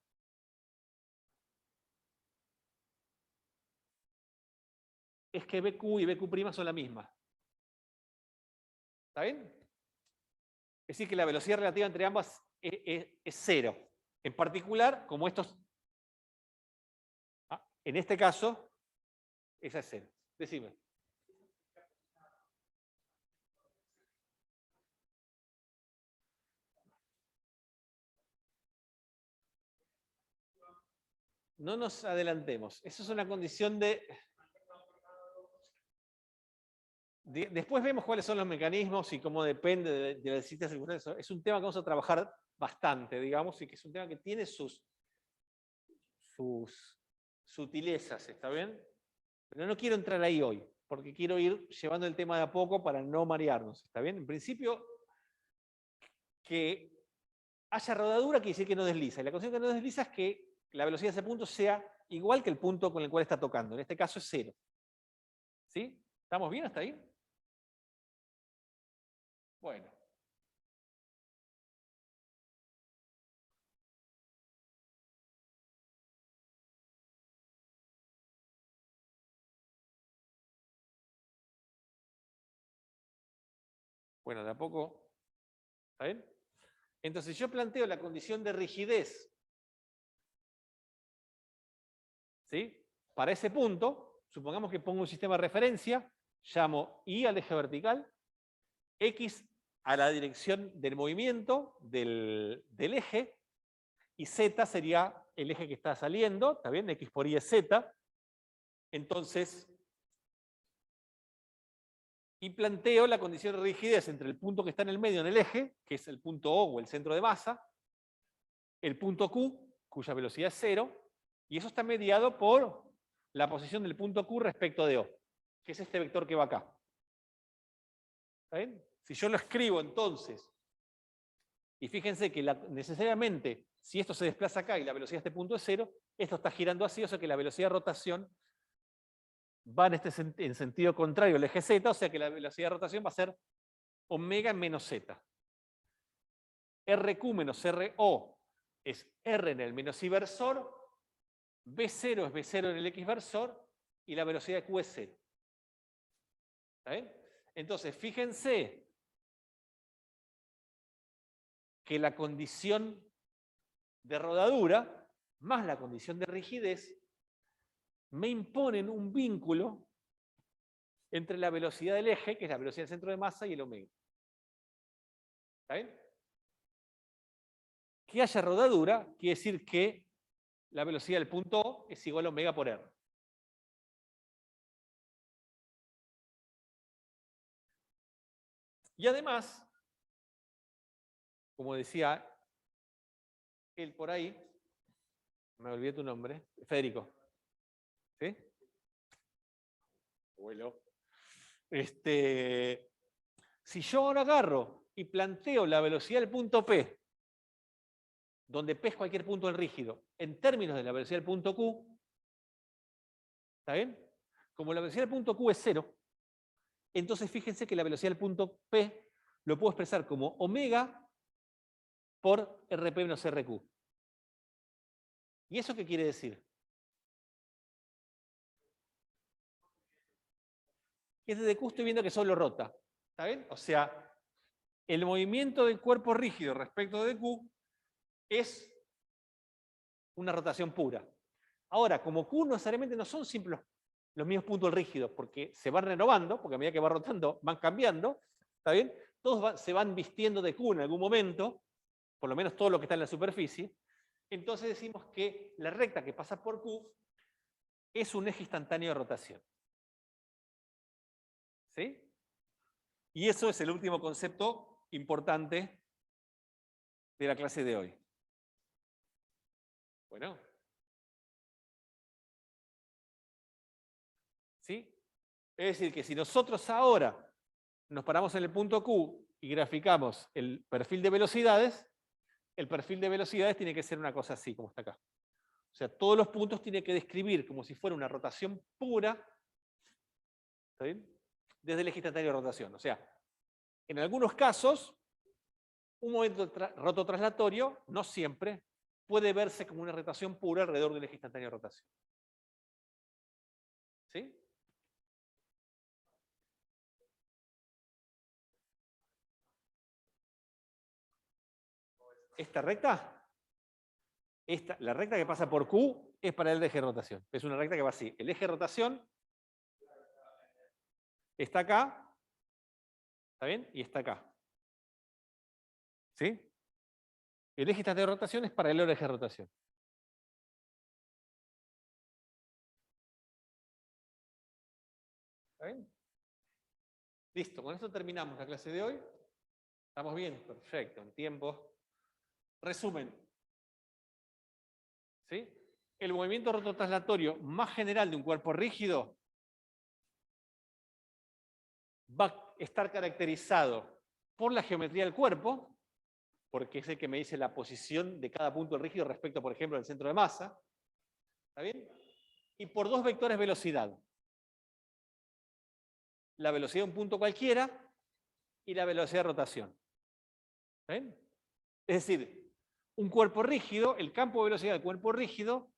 es que BQ y BQ' son la misma. ¿Está bien? Es decir, que la velocidad relativa entre ambas es cero. En particular, como estos, en este caso, esa es cero. Decime. No nos adelantemos. Eso es una condición de... Después vemos cuáles son los mecanismos y cómo depende de las distintas circunstancias. Es un tema que vamos a trabajar bastante, digamos, y que es un tema que tiene sus sutilezas, ¿está bien? Pero no quiero entrar ahí hoy, porque quiero ir llevando el tema de a poco para no marearnos, ¿está bien? En principio, que haya rodadura quiere decir que no desliza. Y la condición que no desliza es que la velocidad de ese punto sea igual que el punto con el cual está tocando. En este caso es 0. ¿Sí? ¿Estamos bien hasta ahí? Bueno. Bueno, de a poco. ¿Está bien? Entonces yo planteo la condición de rigidez. ¿Sí? Para ese punto, supongamos que pongo un sistema de referencia, llamo Y al eje vertical, X a la dirección del movimiento del eje, y Z sería el eje que está saliendo, ¿está bien? X por Y es Z. Entonces, y planteo la condición de rigidez entre el punto que está en el medio en el eje, que es el punto O o el centro de masa, el punto Q, cuya velocidad es 0, y eso está mediado por la posición del punto Q respecto de O, que es este vector que va acá. ¿Está bien? Si yo lo escribo entonces, y fíjense que necesariamente, si esto se desplaza acá y la velocidad de este punto es 0, esto está girando así, o sea que la velocidad de rotación va en sentido contrario al eje Z, o sea que la velocidad de rotación va a ser omega menos Z. RQ menos RO es R en el menos Y versor, B0 es B0 en el X versor, y la velocidad de Q es 0. ¿Está bien? Entonces, fíjense que la condición de rodadura más la condición de rigidez me imponen un vínculo entre la velocidad del eje, que es la velocidad del centro de masa, y el omega. ¿Está bien? Que haya rodadura quiere decir que la velocidad del punto O es igual a omega por R. Y además, como decía él por ahí, me olvidé tu nombre, Federico. ¿Sí? Abuelo. Si yo ahora agarro y planteo la velocidad del punto P, donde P es cualquier punto en rígido, en términos de la velocidad del punto Q, ¿está bien? Como la velocidad del punto Q es 0, entonces fíjense que la velocidad del punto P lo puedo expresar como omega por RP menos RQ. ¿Y eso qué quiere decir? Que desde Q estoy viendo que solo rota. ¿Está bien? O sea, el movimiento del cuerpo rígido respecto de Q es una rotación pura. Ahora, como Q necesariamente no son simples los mismos puntos rígidos, porque se van renovando, porque a medida que va rotando van cambiando, ¿está bien? Todos se van vistiendo de Q en algún momento, por lo menos todo lo que está en la superficie. Entonces decimos que la recta que pasa por Q es un eje instantáneo de rotación. ¿Sí? Y eso es el último concepto importante de la clase de hoy. Bueno. ¿Sí? Es decir, que si nosotros ahora nos paramos en el punto Q y graficamos el perfil de velocidades, el perfil de velocidades tiene que ser una cosa así, como está acá. O sea, todos los puntos tienen que describir como si fuera una rotación pura, ¿está bien? Desde el eje instantáneo de rotación. O sea, en algunos casos, un movimiento rototraslatorio, no siempre, puede verse como una rotación pura alrededor del eje instantáneo de rotación. ¿Sí? ¿Esta recta? La recta que pasa por Q es para el eje de rotación. Es una recta que va así. El eje de rotación está acá, ¿está bien? Y está acá. ¿Sí? El eje de rotación es paralelo al eje de rotación. ¿Está bien? Listo, con esto terminamos la clase de hoy. ¿Estamos bien? Perfecto, en tiempo. Resumen. ¿Sí? El movimiento rototranslatorio más general de un cuerpo rígido va a estar caracterizado por la geometría del cuerpo, porque es el que me dice la posición de cada punto del rígido respecto, por ejemplo, al centro de masa. ¿Está bien? Y por dos vectores de velocidad. La velocidad de un punto cualquiera y la velocidad de rotación. ¿Está bien? Es decir, un cuerpo rígido, el campo de velocidad del cuerpo rígido,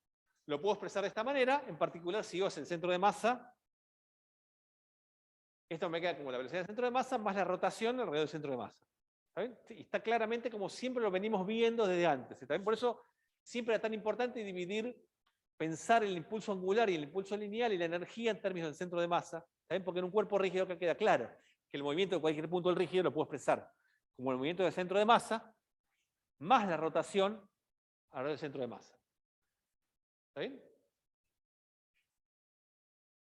lo puedo expresar de esta manera, en particular si O es el centro de masa, esto me queda como la velocidad del centro de masa más la rotación alrededor del centro de masa. ¿Está bien? Sí, está claramente como siempre lo venimos viendo desde antes. ¿Está bien? Por eso siempre era tan importante dividir, pensar el impulso angular y el impulso lineal y la energía en términos del centro de masa. ¿Está bien? Porque en un cuerpo rígido acá queda claro que el movimiento de cualquier punto del rígido lo puedo expresar como el movimiento del centro de masa más la rotación alrededor del centro de masa. ¿Está bien?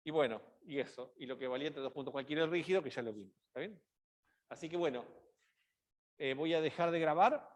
Y bueno, y eso, y lo que valía entre dos puntos cualquiera rígido, que ya lo vimos. ¿Está bien? Así que bueno, voy a dejar de grabar.